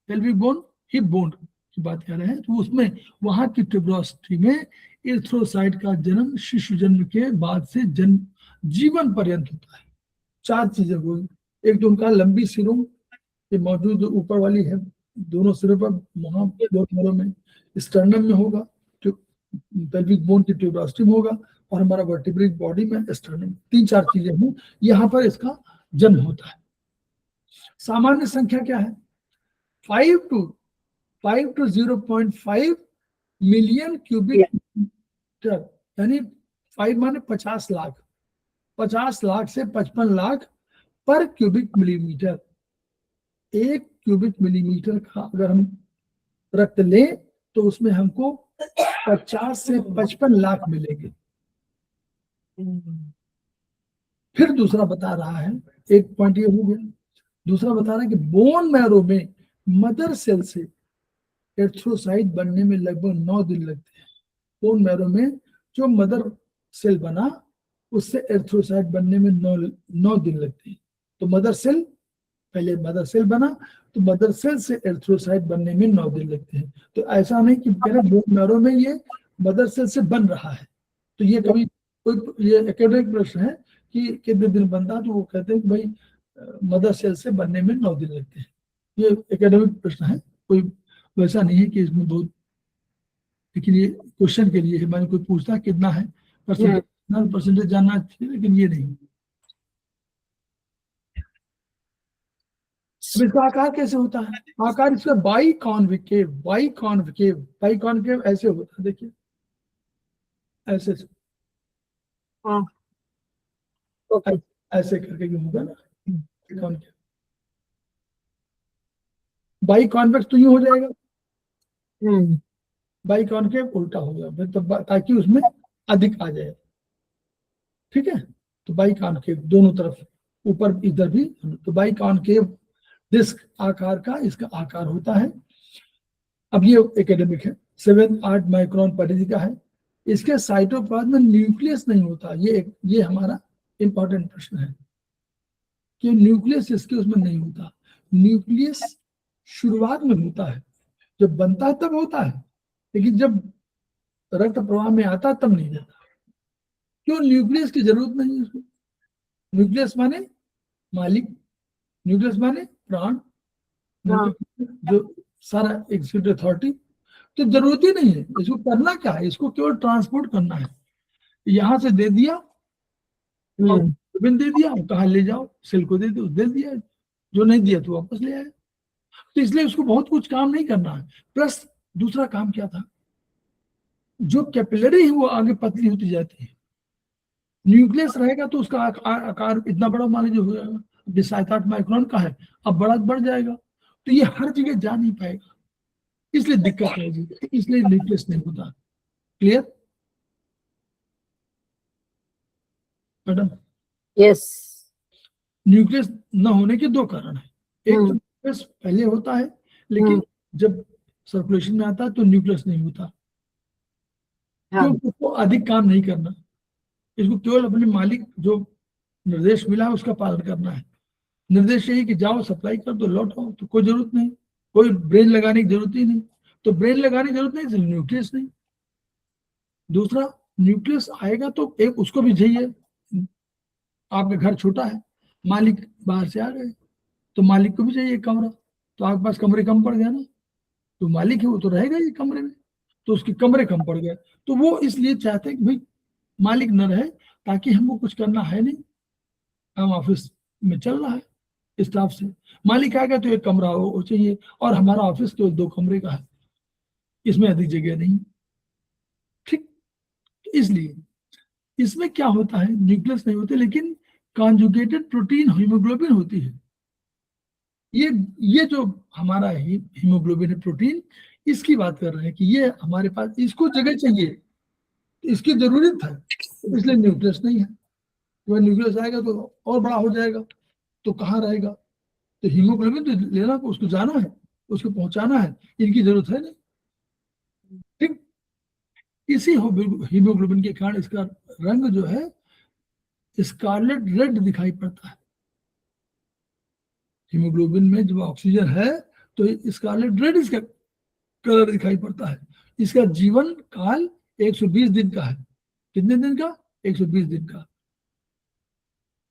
पेल्विक बोन हिप बोन की बात कर रहे हैं, तो उसमें वहां की ट्यूबरोसिटी में इरिथ्रोसाइट का जन्म शिशु जन्म के बाद से जन्म जीवन पर्यंत होता है। 4 चीजें हुई, एक तो उनका लंबी सिरों के मौजूद ऊपर वाली है, दोनों सिरों पर, वहां दोनों में, स्टर्नम में होगा, पेल्विक बोन की ट्यूबरोसिटी में होगा, और हमारा वर्टिब्रिक बॉडी में स्टर्नम, 3-4 चीजें हैं, यहाँ पर इसका जन्म होता है। सामान्य संख्या क्या है, 5 to 0.5 मिलियन क्यूबिक मीटर, यानी 5 माने 50 लाख, 50 लाख से 55 लाख पर क्यूबिक मिलीमीटर। 1 क्यूबिक मिलीमीटर का अगर हम रक्त लें तो उसमें हमको 50 से 55 लाख मिलेंगे। फिर दूसरा बता रहा है, एक पॉइंट ये हो गया, दूसरा बता रहा है कि बोन मैरो में मदर सेल से एर्थ्रोसाइट बनने में लगभग 9 दिन लगते हैं। बोन मैरो में जो मदर सेल बना उससे एर्थ्रोसाइट बनने में 9 दिन लगते हैं। तो मदर सेल, पहले मदर सेल बना तो मदर सेल से एर्थ्रोसाइट बनने में 9 दिन लगते हैं। तो ऐसा नहीं कि बोन मैरो में ये मदर सेल से बन रहा है, तो ये कभी कोई, ये एकेडमिक प्रश्न है कि कितने दिन बनता, तो वो कहते हैं कि भाई मदर सेल से बनने में 9 दिन लगते हैं। ये एकेडमिक प्रश्न है, कोई वैसा नहीं है कि इसमें बहुत, लेकिन ये क्वेश्चन के लिए है, मैंने कोई पूछता कितना है परसेंटेज जानना चाहिए, लेकिन ये नहीं। इसका आकार कैसे होता है, आकार इसका बाई कॉन्विकेव, बाई कॉन्विकेव, बाई कॉन्विकेव ऐसे होता है, देखिए ऐसे, हाँ, ऐसे करके होगा ना कॉन्वेक्स, बाई कॉन्वेक्स तो यूं हो जाएगा, बाई कॉन्केव उल्टा हो गया, तो ताकि उसमें अधिक आ जाए, ठीक है। तो बाई कॉन्केव दोनों तरफ, ऊपर इधर भी, तो बाई कॉन्केव डिस्क आकार का इसका आकार होता है। अब ये एकेडमिक है, 7-8 माइक्रोन परिधि का है। इसके साइटोप्लाज्म में न्यूक्लियस नहीं होता, ये हमारा इंपॉर्टेंट प्रश्न है कि न्यूक्लियस इसके उसमें नहीं होता। न्यूक्लियस शुरुआत में होता है, जब बनता है तब होता है, लेकिन जब रक्त प्रवाह में आता तब नहीं जाता। क्यों, न्यूक्लियस की जरूरत नहीं है उसको। न्यूक्लियस माने मालिक, न्यूक्लियस माने प्राण, जो सारा एग्जीक्यूटिव अथॉरिटी, तो जरूरत ही नहीं है इसको। करना क्या है, इसको केवल ट्रांसपोर्ट करना है, यहां से दे दिया और दे दिया, कहा ले जाओ, सेल को दे दिया, जो नहीं दिया तो वापस ले आए। तो इसलिए उसको बहुत कुछ काम नहीं करना है। प्लस दूसरा काम क्या था, जो कैपिलरी है वो आगे पतली होती जाती है। न्यूक्लियस रहेगा तो उसका आकार इतना बड़ा मान लीजिए हो जाएगा, 7-8 माइक्रोन का है, अब बड़ा बढ़ जाएगा, तो ये हर जगह जा नहीं पाएगा, इसलिए दिक्कत रहेगी, इसलिए न्यूक्लियस नहीं होता। Clear madam? यस। न्यूक्लियस न होने के 2 कारण है। एक तो न्यूक्लियस पहले होता है, लेकिन जब सर्कुलेशन में आता है तो न्यूक्लियस नहीं होता, क्योंकि उसको अधिक काम नहीं करना, इसको केवल अपने मालिक जो निर्देश मिला है उसका पालन करना है। निर्देश यही कि जाओ सप्लाई कर दो, लौट आओ, तो कोई जरूरत नहीं, कोई ब्रेन लगाने की जरूरत ही नहीं। तो ब्रेन लगाने की जरूरत नहीं, तो न्यूक्लियस नहीं। दूसरा, न्यूक्लियस आएगा तो एक उसको भी चाहिए, आपका घर छोटा है, मालिक बाहर से आ गए, तो मालिक को भी चाहिए कमरा, तो आपके पास कमरे कम पड़ गया ना, तो मालिक है वो तो रहेगा ही कमरे में, तो उसके कमरे कम पड़ गए, तो वो इसलिए चाहते हैं कि भाई मालिक न रहे, ताकि हमको कुछ करना है नहीं, हम ऑफिस में चल रहा है स्टाफ से, मालिक आ गया तो एक कमरा हो चाहिए, और हमारा ऑफिस तो 2 कमरे का है, इसमें अधिक जगह नहीं, ठीक। इसलिए इसमें क्या होता है, न्यूक्लियस नहीं होते, लेकिन कॉन्जुगेटेड प्रोटीन हीमोग्लोबिन होती है। ये जो हमारा हीमोग्लोबिन है, प्रोटीन, इसकी बात कर रहे हैं कि ये हमारे पास, इसको जगह चाहिए, इसकी जरूरत है, इसलिए न्यूक्लियस नहीं है। वह न्यूक्लियस आएगा तो और बड़ा हो जाएगा, तो कहाँ रहेगा? तो हीमोग्लोबिन तो लेना, उसको जाना है, उसको पहुंचाना है, इनकी जरूरत है नहीं। ठीक, इसी हीमोग्लोबिन के कारण इसका रंग जो है स्कारलेट रेड दिखाई पड़ता है। हीमोग्लोबिन में जब ऑक्सीजन है तो स्कारलेट रेड इसका कलर दिखाई पड़ता है। इसका जीवन काल 120 दिन का है। कितने दिन का? 120 दिन का।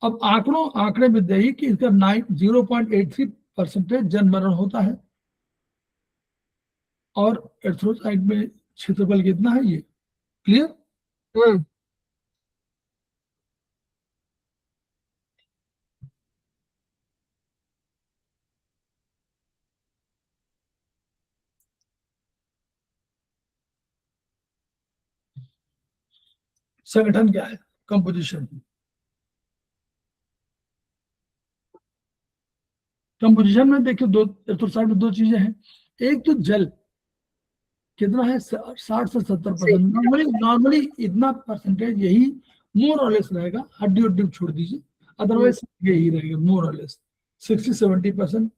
अब आंकड़े में देखिए कि इसका 0.83% जन्म मरण होता है। और एर्थ्रोसाइट में क्षेत्रफल कितना है, ये क्लियर? संगठन क्या है, कंपोजिशन। कंपोजिशन में देखिए एर्थ्रोसाइट में दो चीजें हैं। एक तो जल कितना है, 60 से 70%। नॉर्मली इतना परसेंटेज यही मोर और लेस रहेगा, हड्डी उड्डी छोड़ दीजिए, अदरवाइज यही रहेगा मोर और लेस 60-70%।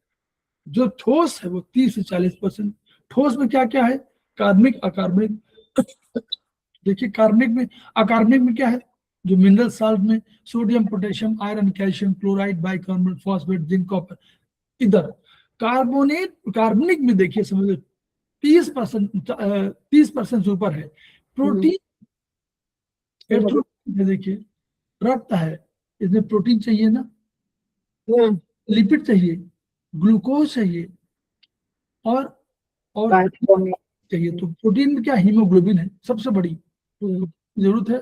जो ठोस है वो 30 से 40%। ठोस में क्या क्या है? कार्बनिक, अकार्बनिक। देखिए कार्बनिक में, अकार्बनिक में क्या है? जो मिनरल साल्ट में sodium, potassium, iron, calcium, chloride, bicarbonate, phosphate, zinc, copper. इधर कार्बनिक में देखिए, समझ 30% से ऊपर है। प्रोटीन देखिए, रक्त है, इसमें प्रोटीन चाहिए ना, लिपिड चाहिए, ग्लूकोज चाहिए, और चाहिए। तो प्रोटीन में क्या, हीमोग्लोबिन है सबसे बड़ी जरूरत है।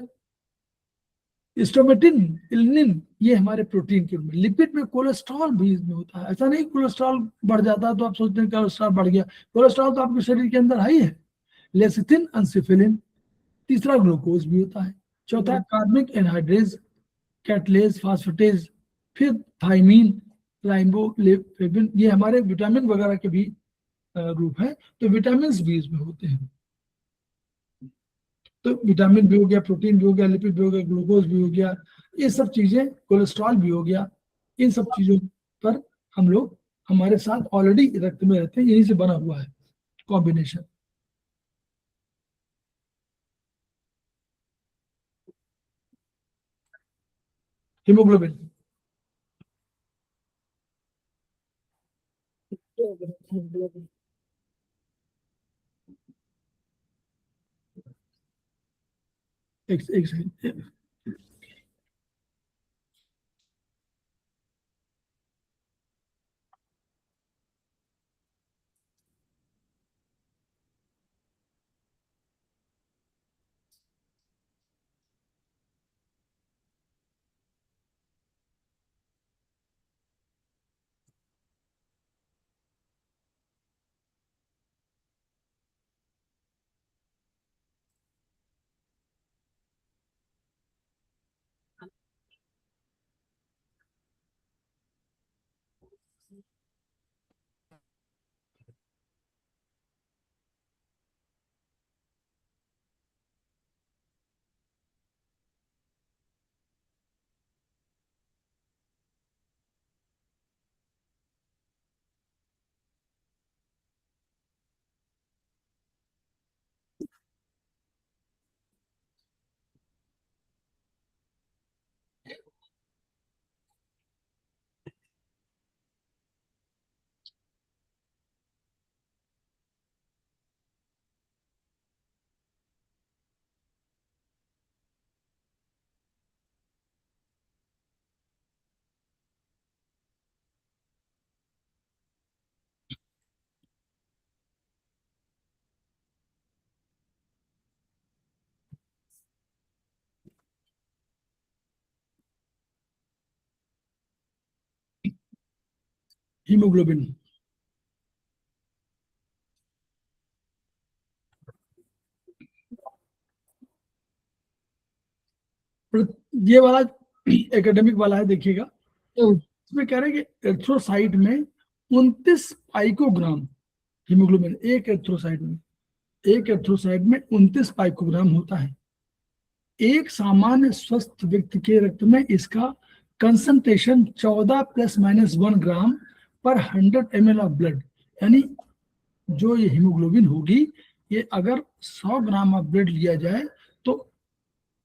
स्टोमेटिन, इल्निन, ये हमारे प्रोटीन के रूप में। लिपिड में कोलेस्ट्रॉल भी इसमें होता है। ऐसा नहीं कोलेस्ट्रॉल बढ़ जाता है तो आप सोचते हैं कोलेस्ट्रॉल बढ़ गया। कोलेस्ट्रॉल तो आपके शरीर के अंदर है ही है। लेसिथिन, अनसिफिलिन। तीसरा ग्लूकोज भी होता है। चौथा कार्बनिक एनहाइड्रेज, कैटलेज, फास्फेटेज। फिर थाइमीन, राइबोफ्लेविन, ये हमारे विटामिन वगैरह के भी रूप है। तो विटामिन भी इसमें होते हैं। तो विटामिन भी हो गया, प्रोटीन भी हो गया, लिपिड भी हो गया, ग्लूकोज भी हो गया, ये सब चीजें, कोलेस्ट्रॉल भी हो गया। इन सब चीजों पर हम लोग, हमारे साथ ऑलरेडी रक्त में रहते हैं, यही से बना हुआ है कॉम्बिनेशन। हीमोग्लोबिन एक सेकंड। हीमोग्लोबिन, ये वाला एकेडमिक वाला है, देखिएगा। इसमें कह रहे हैं कि एर्थ्रोसाइट में 29 पाइकोग्राम हीमोग्लोबिन एक एरिथ्रोसाइट में, एक एरिथ्रोसाइट में 29 पाइकोग्राम होता है। एक सामान्य स्वस्थ व्यक्ति के रक्त में इसका कंसंट्रेशन 14 ± 1 ग्राम पर 100 ml ऑफ ब्लड, यानी जो ये हीमोग्लोबिन होगी, ये अगर 100 ग्राम ऑफ ब्लड लिया जाए तो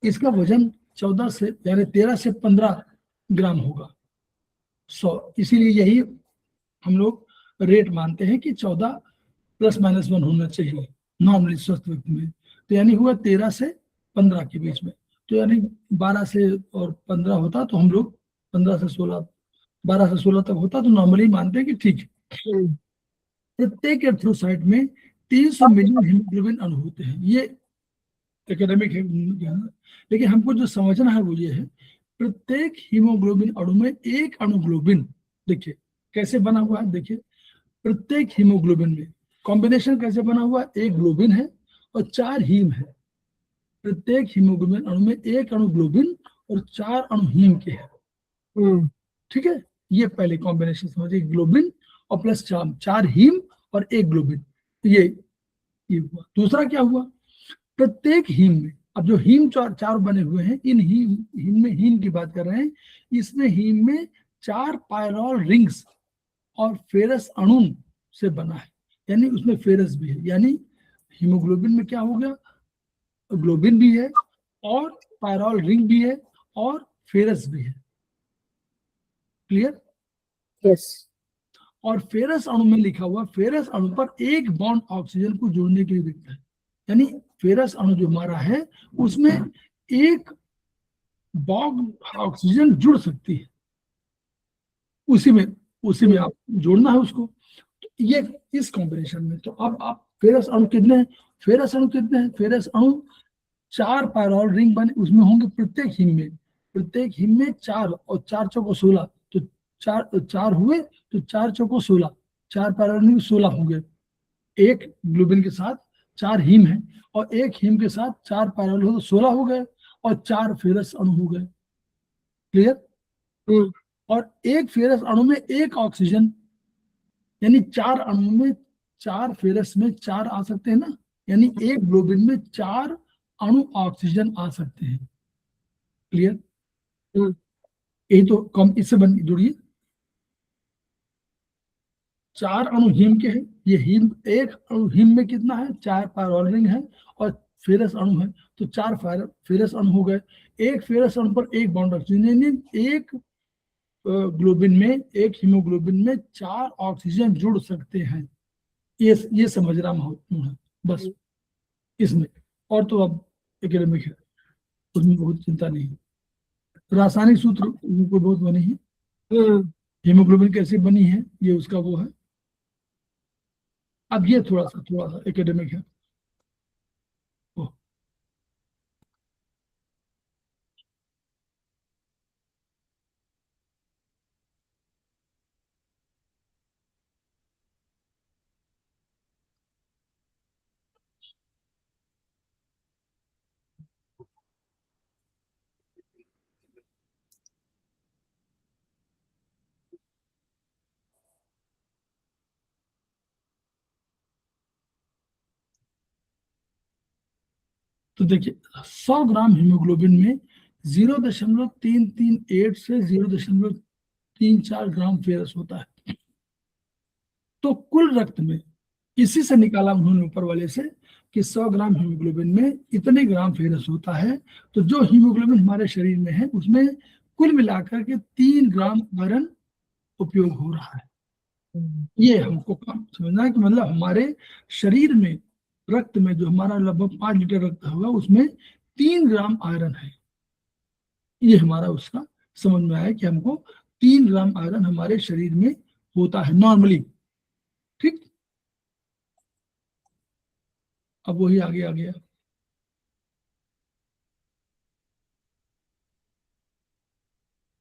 इसका वजन 14 से यानी 13 से 15 ग्राम होगा 100। इसीलिए यही हम लोग रेट मानते हैं कि 14 ± 1 होना चाहिए नॉर्मली स्वस्थ व्यक्ति में। तो यानी हुआ 13 से 15 के बीच में, तो यानी 12 से और 15 होता तो हम लोग 15 से 16, 12 से 16 तक होता तो नॉर्मली मानते हैं कि ठीक है। प्रत्येक एरिथ्रोसाइट में 300 मिलियन हीमोग्लोबिन अणु होते हैं। ये एकेडमिक है, लेकिन हमको जो समझना है वो ये है, प्रत्येक हीमोग्लोबिन अणु में एक अणु ग्लोबिन, देखिए कैसे बना हुआ है, देखिए प्रत्येक हीमोग्लोबिन में कॉम्बिनेशन कैसे बना हुआ है, एक ग्लोबिन है और 4 हीम है। प्रत्येक हीमोग्लोबिन अणु में एक अणु ग्लोबिन और 4 अणु हीम के हैं। ठीक है, ये पहले कॉम्बिनेशन समझिए, ग्लोबिन और प्लस 4 हीम और एक ग्लोबिन, ये हुआ। दूसरा क्या हुआ, प्रत्येक हीम में, अब जो हीम चार बने हुए हैं, इन हीम में, हीम की बात कर रहे हैं, इसमें हीम में 4 पायरॉल रिंग्स और फेरस अणु से बना है, यानी उसमें फेरस भी है। यानी हीमोग्लोबिन में क्या हो गया, ग्लोबिन भी है और पायरॉल रिंग भी है और फेरस भी है। क्लियर? यस। और फेरस अणु में लिखा हुआ, फेरस अणु पर एक बॉन्ड ऑक्सीजन को जोड़ने के लिए दिखता है, यानी फेरस अणु जो हमारा है उसमें एक बॉन्ड ऑक्सीजन जुड़ सकती है, उसी में आप जोड़ना है उसको। तो ये इस कॉम्बिनेशन में, तो अब आप फेरस अणु कितने हैं, फेरस अणु कितने हैं, फेरस अणु 4 पायरॉल रिंग बने उसमें होंगे प्रत्येक हीम में 4 और 4 चौको 16, तो 4 हुए तो 4 चौको 16, 4 पायरॉल रिंग 16 होंगे। एक ग्लोबिन के साथ 4 हीम है और एक हीम के साथ 4 पायरॉल हो तो 16 हो गए और 4 फेरस अणु हो गए। क्लियर? और एक फेरस अणु में एक ऑक्सीजन, यानी 4 अणु में 4 फेरस में 4 आ सकते हैं ना, यानी एक ग्लोबिन में 4 अणु ऑक्सीजन आ सकते हैं। क्लियर? यही तो कम इससे बन जुड़िए, 4 अणु हीम के हैं, ये हीम, एक अणु हीम में कितना है, 4 पायरॉल रिंग है और फेरस अणु है, तो 4 फेरस अणु हो गए। एक फेरस अणु पर एक बॉन्ड ऑक्सीजन, यानी एक ग्लोबिन में, एक हीमोग्लोबिन में 4 ऑक्सीजन जुड़ सकते हैं। ये समझना महत्वपूर्ण है बस इसमें, और तो अब एकेडमिक है, उसमें बहुत चिंता नहीं है। रासायनिक सूत्र को बहुत बनी है, हीमोग्लोबिन कैसे बनी है ये उसका वो है। अब ये थोड़ा सा एकेडमिक है। तो देखिए 100 ग्राम हीमोग्लोबिन में 0.338 से 0.34 ग्राम फेरस होता है। तो कुल रक्त में, इसी से निकाला उन्होंने ऊपर वाले से कि 100 ग्राम हीमोग्लोबिन में इतने ग्राम फेरस होता है। तो जो हीमोग्लोबिन हमारे शरीर में है उसमें कुल मिलाकर के 3 ग्राम आयरन उपयोग हो रहा है। ये हमको समझना है कि मतलब हमारे शरीर में, रक्त में जो हमारा लगभग 5 लीटर रक्त होगा उसमें 3 ग्राम आयरन है। ये हमारा उसका समझ में आया कि हमको 3 ग्राम आयरन हमारे शरीर में होता है नॉर्मली। ठीक, अब वही आगे आ गया।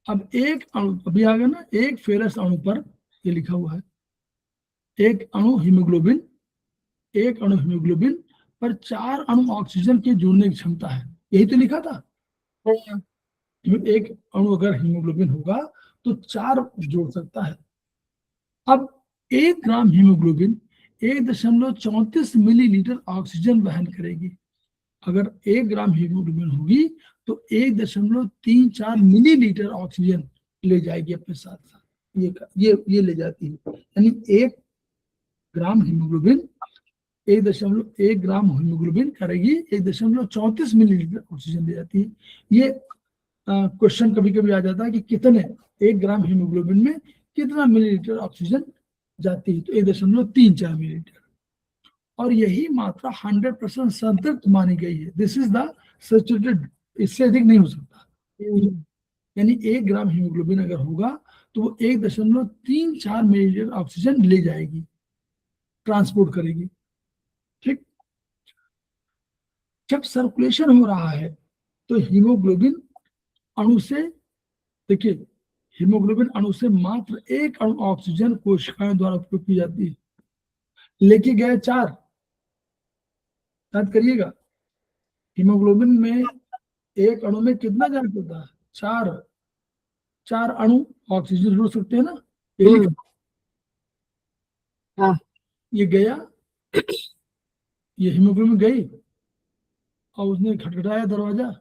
अब एक अणु, अभी आ गया ना, एक फेरस अणु पर ये लिखा हुआ है, एक अणु हीमोग्लोबिन, एक अणु हीमोग्लोबिन पर 4 अणु ऑक्सीजन के जोड़ने की क्षमता है। यही तो लिखा था, एक अणु अगर हीमोग्लोबिन होगा तो 4 जोड़ सकता है। अब 1 ग्राम हीमोग्लोबिन 1.34 मिलीलीटर ऑक्सीजन वहन करेगी। अगर 1 ग्राम हीमोग्लोबिन होगी तो 1.34 मिलीलीटर ऑक्सीजन ले जाएगी अपने साथ साथ। ये ले जाती है, यानी 1 ग्राम हीमोग्लोबिन 1 ग्राम हीमोग्लोबिन करेगी 1.34 मिलीलीटर ऑक्सीजन ले जाती है। ये क्वेश्चन कभी कभी आ जाता है कि कितने 1 ग्राम हीमोग्लोबिन में कितना मिलीलीटर ऑक्सीजन जाती है, तो 1.34 मिलीलीटर। और यही मात्रा 100% संतृप्त मानी गई है। दिस इज द सैचुरेटेड, इससे अधिक नहीं हो सकता। यानी 1 ग्राम हीमोग्लोबिन अगर होगा तो वो 1.34 मिलीलीटर ऑक्सीजन ले जाएगी, ट्रांसपोर्ट करेगी। ठीक, जब सर्कुलेशन हो रहा है तो हीमोग्लोबिन अणु से, देखिए हीमोग्लोबिन अणु से मात्र 1 अणु ऑक्सीजन कोशिकाओं द्वारा उपयोग की जाती है, लेके गए 4। याद करिएगा, हीमोग्लोबिन में 1 अणु में कितना गैस होता है? 4 अणु ऑक्सीजन जोड़ सकते हैं ना, ये लिखा। हाँ। ये गया, ये हीमोग्लोबिन गई और उसने खटखटाया दरवाजा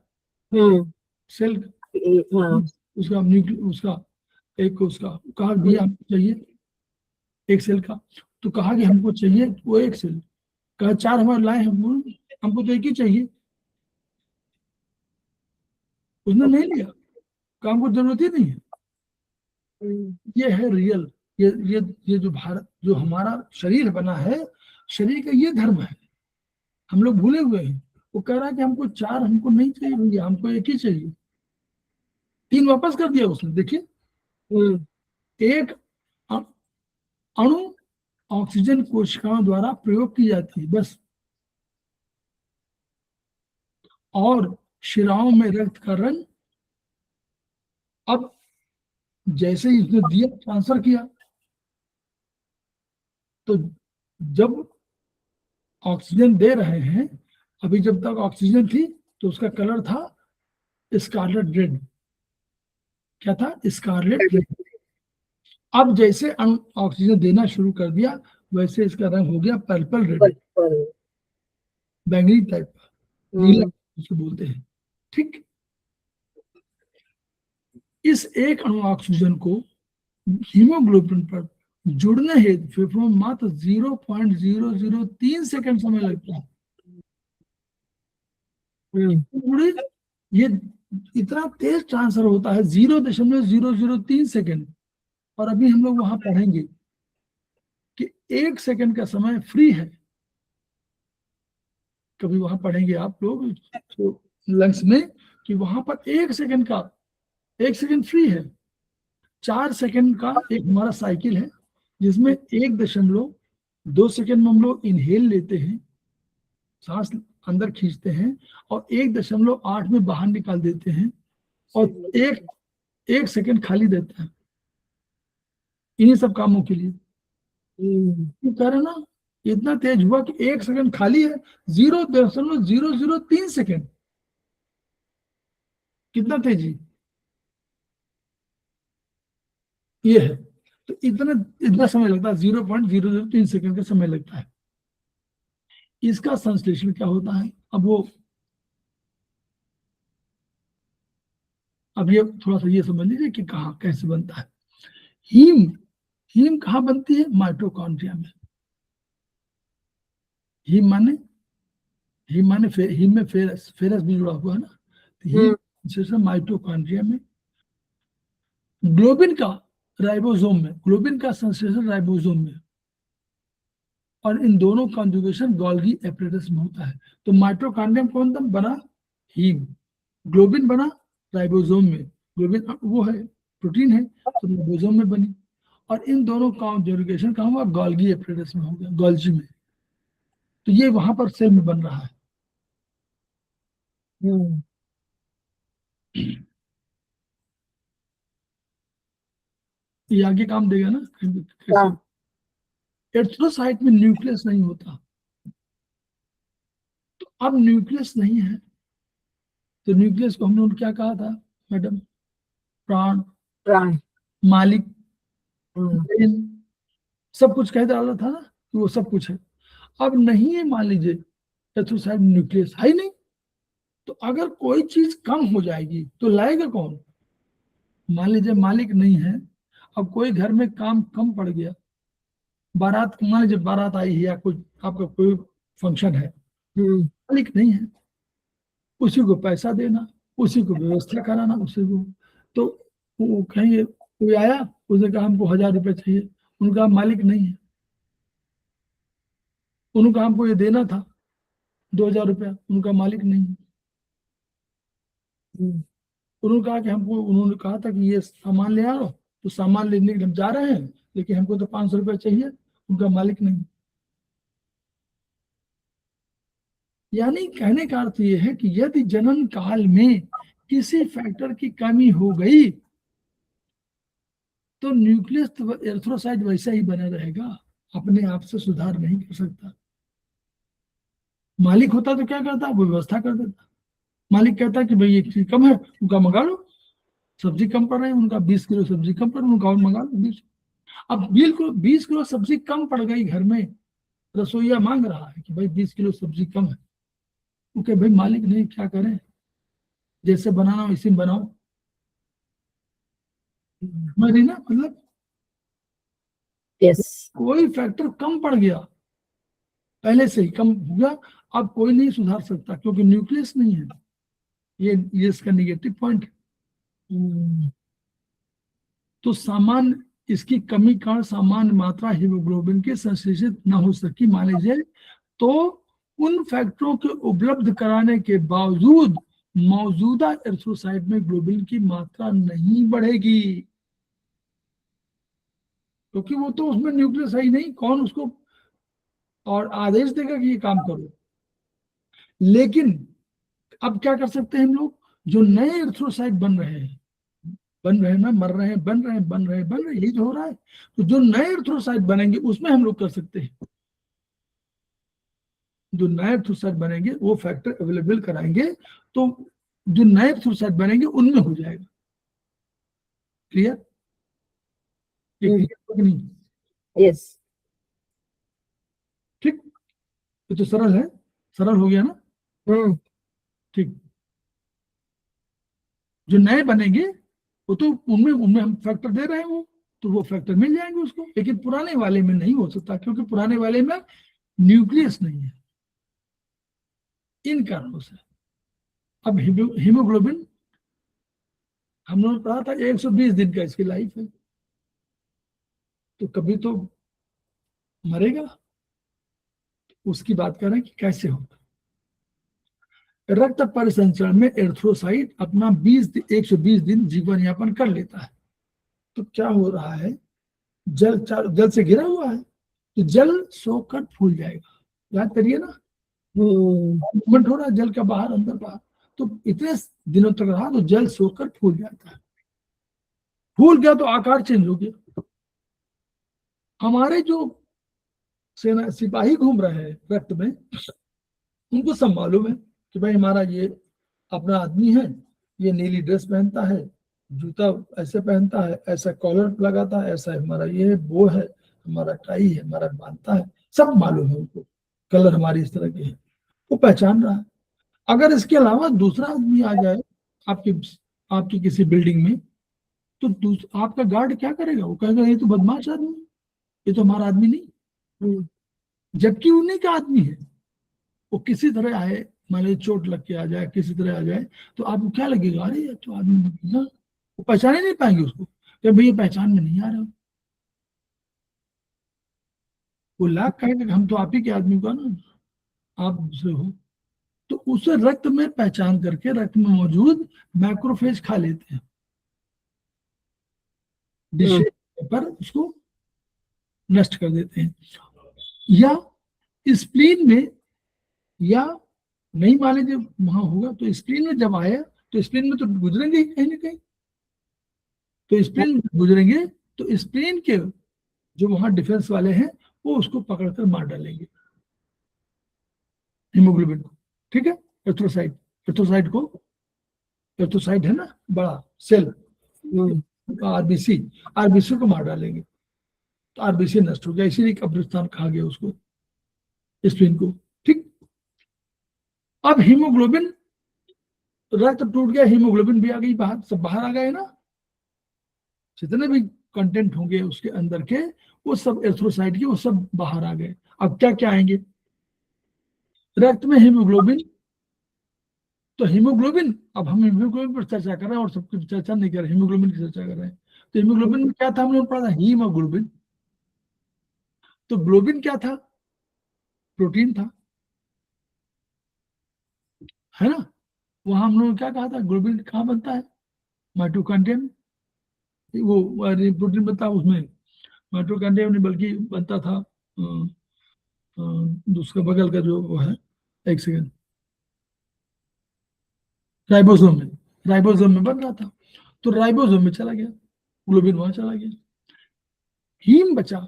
सेल का, हाँ। उसका उसका एक को उसका कहा भैया हमको चाहिए 1 सेल का, तो कहा कि हमको चाहिए वो 1 सेल, कहा 4 हमारे लाए हमको तो 1 ही चाहिए। उसने नहीं लिया, कहा हमको जरूरत ही नहीं है। ये है रियल, ये जो भारत, जो हमारा शरीर बना है, शरीर का ये धर्म है। हम लोग भूले हुए हैं। वो कह रहा है कि हमको 4 हमको नहीं चाहिए भैया, हमको 1 ही चाहिए। 3 वापस कर दिया उसने। देखिए, 1 अणु ऑक्सीजन कोशिकाओं द्वारा प्रयोग की जाती है बस, और शिराओं में रक्त का रंग, अब जैसे ही उसने दिया, ट्रांसफर किया, तो जब ऑक्सीजन दे रहे हैं, अभी जब तक ऑक्सीजन थी तो उसका कलर था स्कारलेट रेड। क्या था? Scarlet red. अब जैसे ऑक्सीजन देना शुरू कर दिया, वैसे इसका रंग हो गया पर्पल रेड, बैंगनी टाइप का, नीला उसको बोलते हैं। ठीक, इस 1 अणु ऑक्सीजन को हीमोग्लोबिन पर जुड़ने हेतु फेफड़ों में मात्र 0.003 सेकंड समय लगता है। ये इतना तेज ट्रांसफर होता है, 0.003 सेकंड। और अभी हम लोग वहां पढ़ेंगे कि 1 सेकंड का समय फ्री है। कभी वहां पढ़ेंगे आप लोग तो लंग्स में कि वहां पर 1 सेकंड का 1 सेकंड फ्री है। 4 सेकंड का एक हमारा साइकिल है, जिसमें 1.2 सेकंड में हम लोग इनहेल लेते हैं, सांस अंदर खींचते हैं, और 1.8 में बाहर निकाल देते हैं, और एक सेकंड खाली देता है इन्हीं सब कामों के लिए। कह रहे ना, इतना तेज हुआ कि 1 सेकंड खाली है, 0.003 सेकंड। कितना तेजी ये है। तो इतना समय लगता है, 0.003 सेकंड का समय लगता है। इसका संश्लेषण क्या होता है? अब ये थोड़ा सा ये समझ लीजिए कि कहाँ कैसे बनता है। हीम कहाँ बनती है? माइटोकॉन्ड्रिया में। हीम माने हीम में फेरस भी जुड़ा हुआ है ना, तो हीम माइटोकॉन्ड्रिया में। ग्लोबिन का राइबोसोम में, ग्लोबिन का संश्लेषण राइबोसोम में, और इन दोनों कॉन्जुगेशन गोल्गी एपरेटस में होता है। तो माइटोकॉन्ड्रियम कौन बना? हीम। ग्लोबिन बना राइबोसोम में, ग्लोबिन वो है प्रोटीन है, तो राइबोसोम में बनी, और इन दोनों कॉन्जुगेशन कहाँ हुआ? गोल्गी एपरेटस में हो गया, गोल्जी में। तो ये वहां पर सेल में बन रहा है। ये आगे काम देगा ना कैसे। एरिथ्रोसाइट में न्यूक्लियस नहीं होता, तो अब न्यूक्लियस नहीं है, तो न्यूक्लियस को हमने क्या कहा था मैडम? प्राण, मालिक, सब कुछ कह डाला था ना कि वो सब कुछ है। अब नहीं है, मान लीजिए एरिथ्रोसाइट न्यूक्लियस है ही नहीं, तो अगर कोई चीज कम हो जाएगी तो लाएगा कौन? मान लीजिए मालिक नहीं है, अब कोई घर में काम कम पड़ गया, बारात, मान लीजिए बारात आई है या कोई आपका कोई फंक्शन है, मालिक नहीं है, उसी को पैसा देना, उसी को व्यवस्था कराना, उसी को, तो वो कहेंगे, कोई आया उसने कहा हमको 1000 रुपये चाहिए, उनका मालिक नहीं है, उनका हमको ये देना था 2000 रुपया, उनका मालिक नहीं है। उन्होंने कहा कि हमको, उन्होंने कहा था कि ये सामान ले आओ, तो सामान लेने के लिए हम जा रहे हैं, लेकिन हमको तो 500 रुपये चाहिए, उनका मालिक नहीं। यानी कहने का अर्थ ये है कि यदि जनन काल में किसी फैक्टर की कमी हो गई तो न्यूक्लियस एरिथ्रोसाइट वैसा ही बना रहेगा, अपने आप से सुधार नहीं कर सकता। मालिक होता तो क्या करता, वो व्यवस्था कर देता। मालिक कहता कि भाई ये चीज कम है, उनका मंगा लो, सब्जी कम पड़ रही है, उनका 20 किलो सब्जी कम पड़ रही है, उनका और मंगा लो 20। अब बिल्कुल 20 किलो सब्जी कम पड़ गई घर में, रसोईया मांग रहा है कि भाई 20 किलो सब्जी कम है, क्योंकि भाई मालिक नहीं, क्या करें, जैसे बनाना वैसे बनाओ, नहीं ना, मतलब यस, कोई फैक्टर कम पड़ गया, पहले से ही कम हो गया, अब कोई नहीं सुधार सकता क्योंकि न्यूक्लियस नहीं है। ये इसका निगेटिव पॉइंट है। तो सामान्य इसकी कमी कारण सामान्य मात्रा हीमोग्लोबिन की संश्लेषित न हो सकी मान लीजिए, तो उन फैक्टरों के उपलब्ध कराने के बावजूद मौजूदा एरिथ्रोसाइट में ग्लोबिन की मात्रा नहीं बढ़ेगी, क्योंकि वो तो उसमें न्यूक्लियस है ही नहीं, कौन उसको और आदेश देगा कि ये काम करो। लेकिन अब क्या कर सकते हैं हम लोग, जो नए एरिथ्रोसाइट बन रहे हैं ना, मर रहे हैं, बन रहे हैं, यही तो हो रहा है, तो जो नए एरिथ्रोसाइट बनेंगे उसमें हम लोग कर सकते हैं, जो नए एरिथ्रोसाइट बनेंगे वो फैक्टर अवेलेबल कराएंगे, तो जो नए एरिथ्रोसाइट बनेंगे उनमें हो जाएगा। क्लियर? ये क्लियर कि नहीं? यस, ठीक, ये तो सरल है, सरल हो गया ना। ठीक, जो नए बनेंगे वो तो उनमें उनमें हम फैक्टर दे रहे हैं, वो तो वो फैक्टर मिल जाएंगे उसको, लेकिन पुराने वाले में नहीं हो सकता क्योंकि पुराने वाले में न्यूक्लियस नहीं है, इन कारणों से। अब हीमोग्लोबिन हम लोगों ने पढ़ा था 120 दिन का इसकी लाइफ है, तो कभी तो मरेगा, उसकी बात कर रहे हैं कि कैसे होगा। रक्त परिसंचरण में एरिथ्रोसाइट अपना 120 दिन जीवन यापन कर लेता है। तो क्या हो रहा है, जल से घिरा हुआ है, तो जल सोकर फूल जाएगा, याद करिए ना, मूवमेंट हो रहा है जल का बाहर अंदर बाहर, तो इतने दिनों तक रहा तो जल सोकर फूल जाता है, फूल गया तो आकार चेंज हो गया। हमारे जो सेना सिपाही घूम रहे हैं रक्त में, उनको सब मालूम है कि भाई हमारा ये अपना आदमी है, ये नीली ड्रेस पहनता है, जूता ऐसे पहनता है, ऐसा कॉलर लगाता है, ऐसा हमारा ये है, वो है, हमारा टाई है, हमारा बांधता है, सब मालूम है उनको, कलर हमारी इस तरह के है, वो पहचान रहा है। अगर इसके अलावा दूसरा आदमी आ जाए आपकी आपकी किसी बिल्डिंग में, तो आपका गार्ड क्या करेगा, वो कहेगा ये तो बदमाश आदमी, ये तो हमारा आदमी नहीं, जबकि उन्हीं का आदमी है। वो किसी तरह आए, मान लीजिए चोट लग के आ जाए, किसी तरह आ जाए, तो आपको क्या लगेगा, अरे ये तो आदमी ना, वो पहचाने नहीं पाएंगे उसको कि भाई ये पहचान में नहीं आ रहा, वो लाख कहेगा हम तो आप ही के आदमी का ना, आप दूसरे हो, तो उसे रक्त में पहचान करके रक्त में मौजूद मैक्रोफेज खा लेते हैं, डिशे पर उसको नष्ट कर देते हैं। या स्प्लीन में, या नहीं मान लीजिए वहां होगा, तो स्प्लीन में जब आया तो स्प्लीन में तो गुजरेंगे ही कहीं ना कहीं, तो स्प्लीन में गुजरेंगे तो स्प्लीन के जो वहां डिफेंस वाले हैं वो उसको पकड़कर मार डालेंगे, हीमोग्लोबिन को। ठीक है, एरिथ्रोसाइट, एरिथ्रोसाइट है ना बड़ा सेल, आरबीसी को मार डालेंगे। तो आरबीसी नष्ट हो गया, इसीलिए कब्रिस्तान कहा गया उसको, स्प्लीन को। ठीक, अब हीमोग्लोबिन, रक्त टूट गया, हीमोग्लोबिन भी आ गई बाहर, सब बाहर आ गए ना, जितने भी कंटेंट होंगे उसके अंदर के, वो सब एरिथ्रोसाइट के, वो सब बाहर आ गए। अब क्या क्या आएंगे रक्त में? हीमोग्लोबिन। तो हीमोग्लोबिन, अब हम हीमोग्लोबिन पर चर्चा कर रहे हैं और सबकी चर्चा नहीं कर रहे, हीमोग्लोबिन की चर्चा कर रहे हैं। तो हीमोग्लोबिन में क्या था, हमने पढ़ा था हीमोग्लोबिन। तो ग्लोबिन क्या था? प्रोटीन था, है ना। वहां हम लोगों ने क्या कहा था, ग्लोबिन कहाँ बनता है? माइटोकॉन्ड्रिया में। वो प्रोटीन बनता है उसमें, माइटोकॉन्ड्रिया में नहीं, बल्कि बनता था दूसरा बगल का जो वो है, एक सेकंड, राइबोसोम में, राइबोसोम में बन रहा था। तो राइबोसोम में चला गया, ग्लोबिन वहां चला गया, हीम बचा।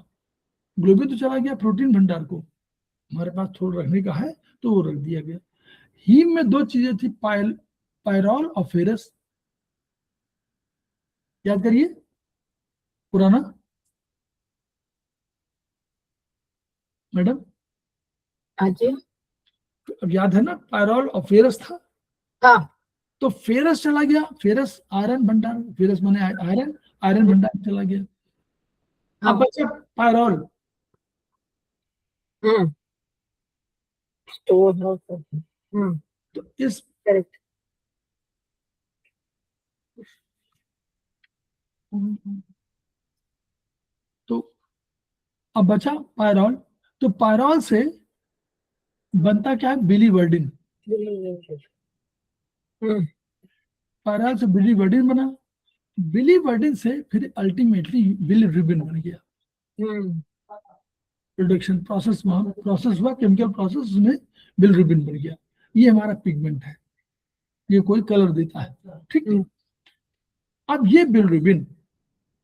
ग्लोबिन तो चला गया प्रोटीन भंडार को, हमारे पास थोड़ा रखने का है तो वो रख दिया गया। हीम में दो चीजें थी, पायरॉल और फेरस। याद करिए पुराना, मैडम। हाँ जी। अब याद है ना, पायरॉल और फेरस था। हाँ। तो फेरस चला गया, फेरस आयरन भंडार, फेरस माने आयरन, आयरन भंडार चला गया। अब हाँ। बचा पायरॉल। हम्म। Store house. तो इस, करेक्ट। तो अब बचा पायरॉल। तो पायरॉल से बनता क्या है, बिलीवर्डिन। हम्म। पायरॉल से बिलीवर्डिन बना, बिलीवर्डिन से फिर अल्टीमेटली बिलीरुबिन बन गया। हम्म। प्रोडक्शन प्रोसेस, वहां प्रोसेस हुआ, केमिकल प्रोसेस, उसमें बिलीरुबिन बन गया। ये हमारा पिगमेंट है, ये कोई कलर देता है। ठीक, अब ये बिलीरुबिन,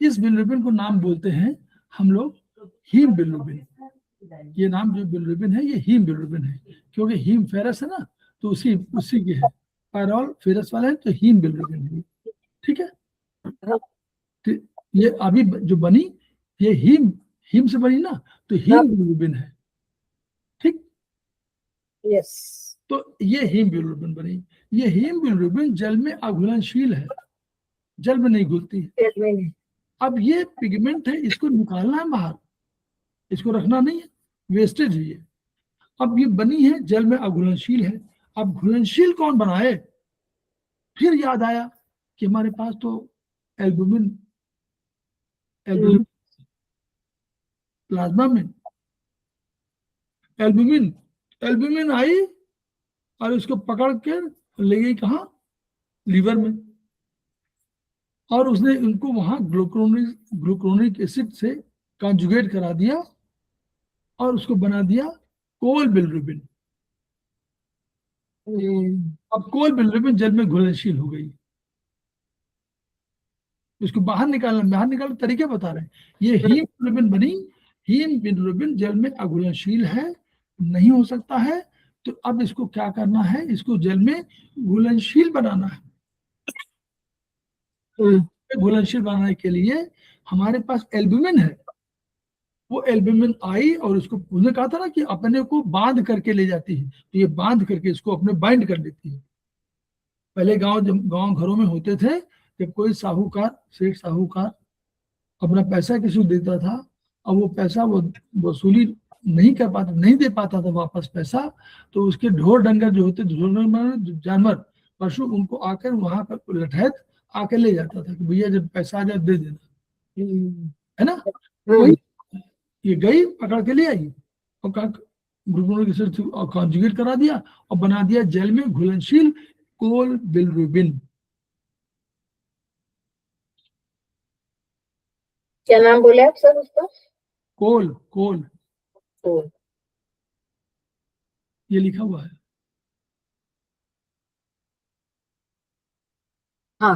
इस बिलीरुबिन को नाम बोलते हैं हम लोग हीम बिलीरुबिन। ये नाम जो बिलीरुबिन है, ये हीम बिलीरुबिन है, क्योंकि हीम फेरस है ना, तो उसी उसी के है। पायरॉल फेरस वाला है, तो हीम बिलीरुबिन है। ठीक है, तो ये अभी जो बनी, ये हीम, हीम से बनी ना, तो हीम बिलीरुबिन है। ठीक, यस। तो ये हीम बिलीरुबिन बनी। ये हीम बिलीरुबिन जल में अघुलनशील है, जल में नहीं घुलती है। अब ये पिगमेंट है, इसको निकालना है बाहर, इसको रखना नहीं है, वेस्टेज है ये। अब ये बनी है, जल में अघुलनशील है। अब घुलनशील कौन बनाए? फिर याद आया कि हमारे पास तो एल्बुमिन, एल्बुमिन प्लाज्मा में, एल्बुमिन, एल्बुमिन आई और उसको पकड़ के ले गई कहाँ, लीवर में, और उसने उनको वहां ग्लूक्रोनिक एसिड से कॉन्जुगेट करा दिया और उसको बना दिया कोल बिलिरुबिन। अब कोल बिलिरुबिन जल में घुलनशील हो गई। उसको बाहर निकालने तरीके बता रहे हैं। ये हीम बिलिरुबिन बनी, हीम बिलिरुबिन जल में अघुलनशील है, नहीं हो सकता है। तो अब इसको क्या करना है, इसको जल में घुलनशील बनाना है। घुलनशील बनाने के लिए हमारे पास एल्बुमिन है, वो एल्बुमिन आई और उसको, उसने कहा था ना कि अपने को बांध करके ले जाती है, तो ये बांध करके इसको अपने बाइंड कर देती है। पहले गांव घरों में होते थे, जब कोई साहूकार, सेठ साहूकार अपना पैसा किसी को देता था, अब वो पैसा वो वसूली नहीं कर पाता, नहीं दे पाता था वापस पैसा, तो उसके ढोर डंगर जो होते, ढोर डंगर जानवर, पशु, उनको आकर वहां पर लठैत आकर ले जाता था कि भैया जब पैसा आ जाए दे देना, है ना। वही ये गई पकड़ के ले आई और कहा ग्लूकोन एसिड कॉन्जुगेट करा दिया और बना दिया जल में घुलनशील कोल बिलिरुबिन। क्या नाम बोले आप सर उसका? कोल, कोल, तो ये लिखा हुआ है। हाँ।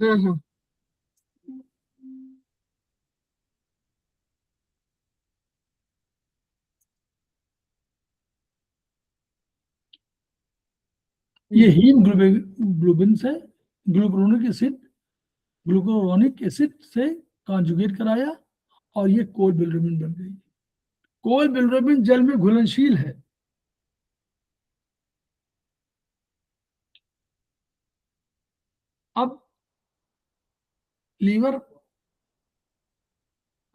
हम्म। ये हीम ग्लोबिन से ग्लूकोनिक एसिड, ग्लूकोनिक एसिड से कॉन्जुगेट कराया और ये कोल बिलिरुबिन बन गई। कोल बिलिरुबिन जल में घुलनशील है। अब लीवर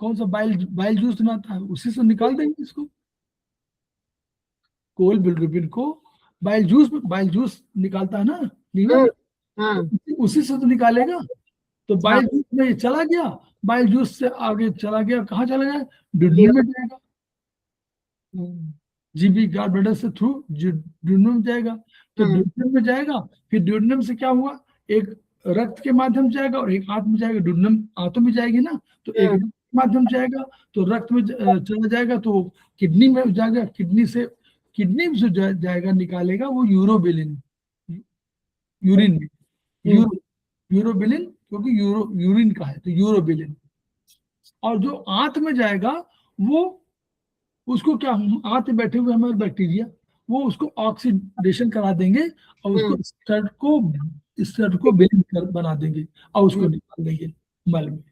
कौन सा बाइल बाइल जूस बनाता है, उसी से निकाल देंगे इसको। कोल बिलिरुबिन को बाइल जूस निकालता है ना लीवर, हाँ उसी से तो निकालेगा। तो हाँ बाइल जूस में ये चला गया, बाइल जूस से आगे चला गया, कहाँ चला गया, ड्यूडेनम में जाएगा। जीबी गॉल ब्लैडर से थ्रू ड्यूडेनम में जाएगा। तो ड्यूडेनम में जाएगा, फिर ड्यूडेनम से क्या हुआ, एक रक्त के माध्यम से जाएगा और एक आंत में जाएगा। ड्यूडेनम आंतों में जाएगी ना, तो एक रक्त के माध्यम से जाएगा, तो रक्त में चला जाएगा, तो किडनी में जाएगा, किडनी में जो जाएगा निकालेगा वो यूरोबिलिन, यूरिन में, यूरोबिलिन, क्योंकि यूरिन का है तो यूरोबिलिन। और जो आंत में जाएगा वो उसको क्या, आंत में बैठे हुए हमारे बैक्टीरिया, वो उसको ऑक्सीडेशन करा देंगे और उसको स्टड को बिलिन कर बना देंगे और उसको निकाल देंगे मल में।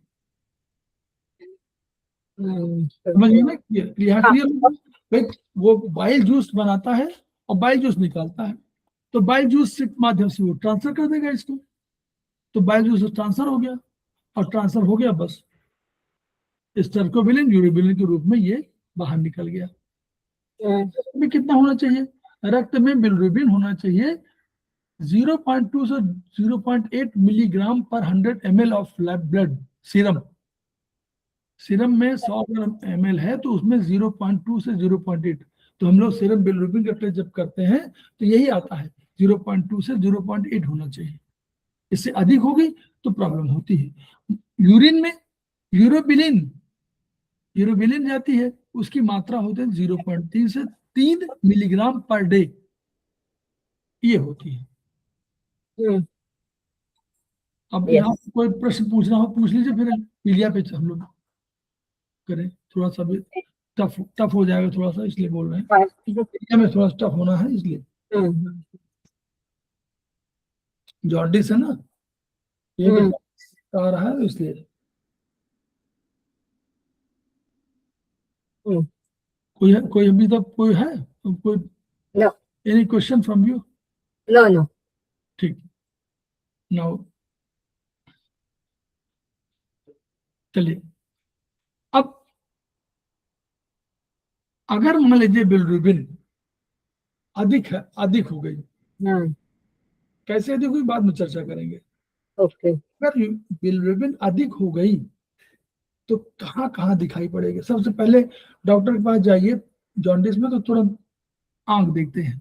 समझ गए ना, यहाँ क्लियर भाई। वो बाइल जूस बनाता है और बाइल जूस निकालता है, तो बाइल जूस के माध्यम से वो ट्रांसफर कर देगा इसको, तो बाइल जूस ट्रांसफर हो गया, और ट्रांसफर हो गया बस स्टर्कोबिलिन यूरोबिलिन के रूप में ये बाहर निकल गया। में कितना होना चाहिए, रक्त में बिलिरुबिन होना चाहिए 0.2 से 0.8 मिलीग्राम पर 100 ml ऑफ ब्लड। सीरम में 100 ml है तो उसमें 0.2 से 0.8, तो हम लोग सीरम बिलिरुबिन का टेस्ट जब करते हैं तो यही आता है 0.2 से 0.8 होना चाहिए। इससे अधिक होगी तो प्रॉब्लम होती है। यूरिन में यूरोबिलिन जाती है, उसकी मात्रा होती है 0.3 से 3 मिलीग्राम पर डे, ये होती है। अब यहाँ कोई प्रश्न पूछना हो पूछ लीजिए, फिर पीलिया पे हम लोग करें। थोड़ा सा भी टफ हो जाएगा थोड़ा सा, इसलिए बोल रहे हैं, पीलिया में थोड़ा टफ होना है इसलिए। जॉन्डिस है ना, ये आ रहा है इसलिए। कोई अभी तक कोई है, कोई any question from you? No. ठीक, नाउ चलिए। अब अगर मान लीजिए बिलिरुबिन अधिक हो गई, कैसे अधिक हुई बाद में चर्चा करेंगे। अगर बिलिरुबिन अधिक हो गई तो कहाँ कहाँ दिखाई पड़ेगी। सबसे पहले डॉक्टर के पास जाइए, जॉन्डिस में तो तुरंत आंख देखते हैं,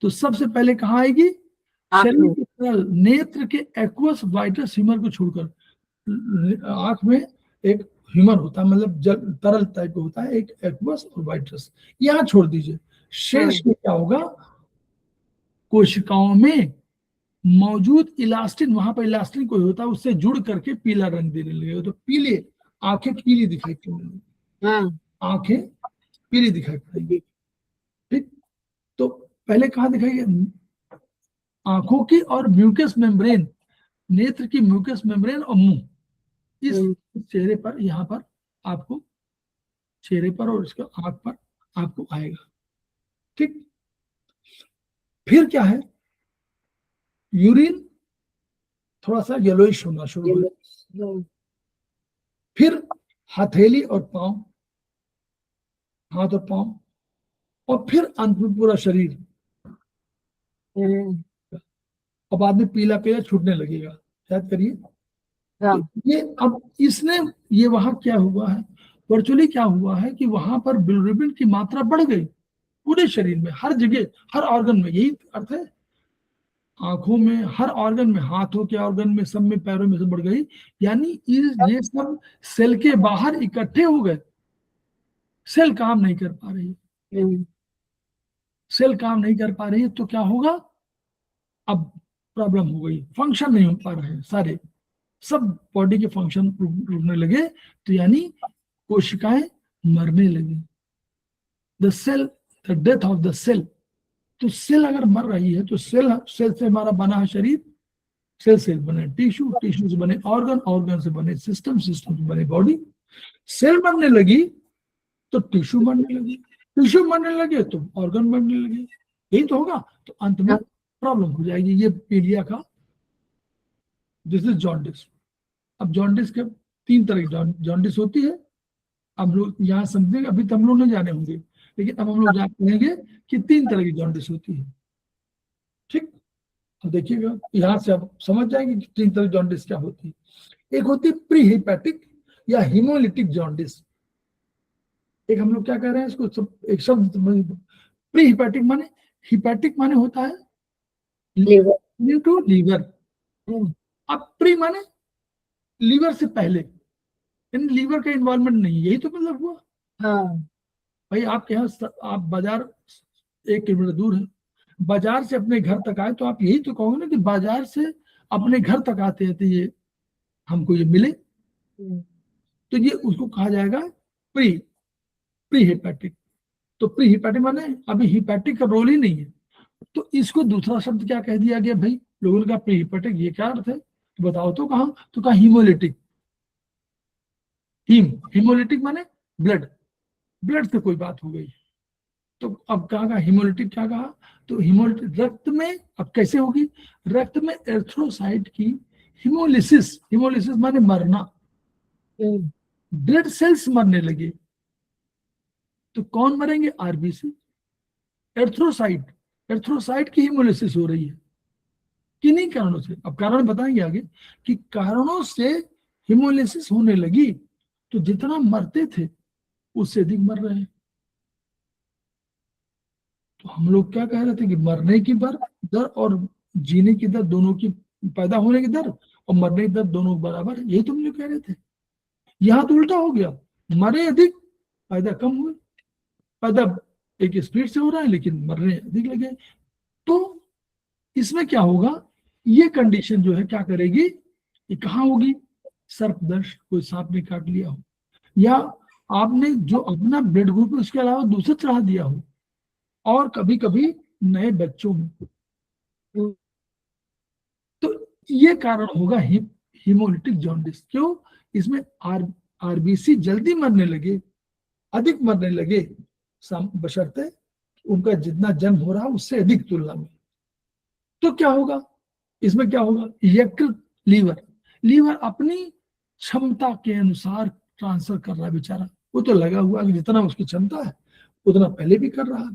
तो सबसे पहले कहाँ आएगी, शरीर के तरल नेत्र के एक्वस वाइटस ह्यूमर को छोड़कर। आंख में एक ह्यूमर होता है, मतलब जल तरल टाइप का होता है, एक एक्वस और वाइटस, यहाँ छोड़ दीजिए। शेष में क्या होगा, कोशिकाओं में मौजूद इलास्टिन, वहां पर इलास्टिन कोई होता है, उससे जुड़ करके पीला रंग देने लगेगा, तो पीले आंखें पीली दिखाई पड़ेंगी, आंखें पीली दिखाई पड़ेंगी। ठीक, तो पहले कहाँ दिखाई, आंखों की और म्यूकस मेम्ब्रेन, नेत्र की म्यूकस मेम्ब्रेन और मुंह, इस चेहरे पर, यहाँ पर आपको चेहरे पर और इसके आंख पर आपको आएगा। ठीक, फिर क्या है, यूरिन थोड़ा सा येलोइश होना शुरू हो, फिर हथेली और पांव, हाथ और पांव, और फिर अंत में पूरा शरीर, और बाद में पीला पीला छूटने लगेगा। याद करिए। तो ये अब इसने ये वहां क्या हुआ है, वर्चुअली क्या हुआ है कि वहां पर बिलिरुबिन की मात्रा बढ़ गई पूरे शरीर में, हर जगह, हर ऑर्गन में, यही अर्थ है। आंखों में, हर ऑर्गन में, हाथों के ऑर्गन में, सब में, पैरों में से बढ़ गई, यानी ये सब सेल के बाहर इकट्ठे हो गए। सेल काम नहीं कर पा रही, सेल काम नहीं कर पा रही है, तो क्या होगा, अब प्रॉब्लम हो गई, फंक्शन नहीं हो पा रहे हैं सारे, सब बॉडी के फंक्शन रुकने लगे, तो यानी कोशिकाएं मरने लगी। The cell, the death of the cell. तो सेल अगर मर रही है तो सेल से हमारा बना है शरीर, सेल से बने टिश्यू, टिश्यू से बने ऑर्गन, ऑर्गन से बने सिस्टम, सिस्टम से बने बॉडी। सेल बनने लगी तो टिश्यू बनने लगी, टिश्यू बनने लगे तो ऑर्गन बनने लगे, यही तो होगा। तो अंत में प्रॉब्लम हो जाएगी। ये पीलिया का, दिस इज जॉन्डिस। अब जॉन्डिस के 3 तरह की जॉन्डिस होती है। अब लोग यहाँ समझेंगे, अभी तो हम लोग नहीं जाने होंगे, लेकिन अब हम लोग जानेंगे कि 3 तरह की जॉन्डिस होती है। ठीक, तो देखिएगा यहाँ से आप समझ जाएंगे कि 3 तरह की जॉन्डिस क्या होती है। एक होती है प्री हिपैटिक या हिमोलिटिक जॉन्डिस। एक हम लोग क्या कह रहे हैं इसको, सब एक शब्द प्री हिपैटिक माने, हिपैटिक माने होता है लीवर टू लीवर। अब प्री माने लीवर से पहले, यानी लीवर का इन्वॉल्वमेंट नहीं, यही तो मतलब हुआ। हाँ भाई आपके यहाँ आप बाजार 1 किलोमीटर दूर है, बाजार से अपने घर तक आए तो आप यही तो कहोगे ना कि बाजार से अपने घर तक आते हैं तो ये हमको ये मिले, तो ये उसको कहा जाएगा प्री प्री हिपैटिक। तो प्री हिपैटिक माने अभी हिपैटिक का रोल ही नहीं है, तो इसको दूसरा शब्द क्या कह दिया गया भाई लोगों ने कहा प्री हिपैटिक, ये क्या अर्थ है तो बताओ तो कहा, तो कहा हिमोलिटिक। हिमोलिटिक माने ब्लड, ब्लड से कोई बात हो गई। तो अब कहा हिमोलिटिक, क्या कहा तो हिमोलिटिक रक्त में, अब कैसे होगी, रक्त में एर्थ्रोसाइट की हिमोलिसिस, हिमोलिसिस माने मरना, ब्लड सेल्स मरने लगे। तो कौन मरेंगे, आरबीसी, एर्थ्रोसाइट, एर्थ्रोसाइट की हिमोलिसिस हो रही है किन्हीं कारणों से। अब कारण बताएंगे आगे कि कारणों से हिमोलिसिस होने लगी, तो जितना मरते थे उससे अधिक मर रहे हैं। तो हम लोग क्या कह रहे थे कि मरने की दर और जीने की दर दोनों की, पैदा होने की दर और मरने की दर दोनों बराबर, यही तो हम लोग कह रहे थे। यहाँ तो उल्टा हो गया, मरे अधिक पैदा कम हुए, पैदा एक स्पीड से हो रहा है लेकिन मरने अधिक लगे। तो इसमें क्या होगा, ये कंडीशन जो है क्या करेगी, ये कहाँ होगी, सर्पदंश, कोई सांप ने काट लिया हो, या आपने जो अपना ब्लड ग्रुप है उसके अलावा दूसरा चढ़ा दिया हो, और कभी कभी नए बच्चों में। तो ये कारण होगा हिमोलिटिक जॉन्डिस। क्यों, इसमें आरबीसी जल्दी मरने लगे, अधिक मरने लगे, बशर्ते उनका जितना जन्म हो रहा उससे अधिक तुलना में। तो क्या होगा, इसमें क्या होगा, यकृत, लीवर, लीवर अपनी क्षमता के अनुसार ट्रांसफर कर रहा है बेचारा, वो तो लगा हुआ कि जितना उसकी क्षमता है उतना पहले भी कर रहा है।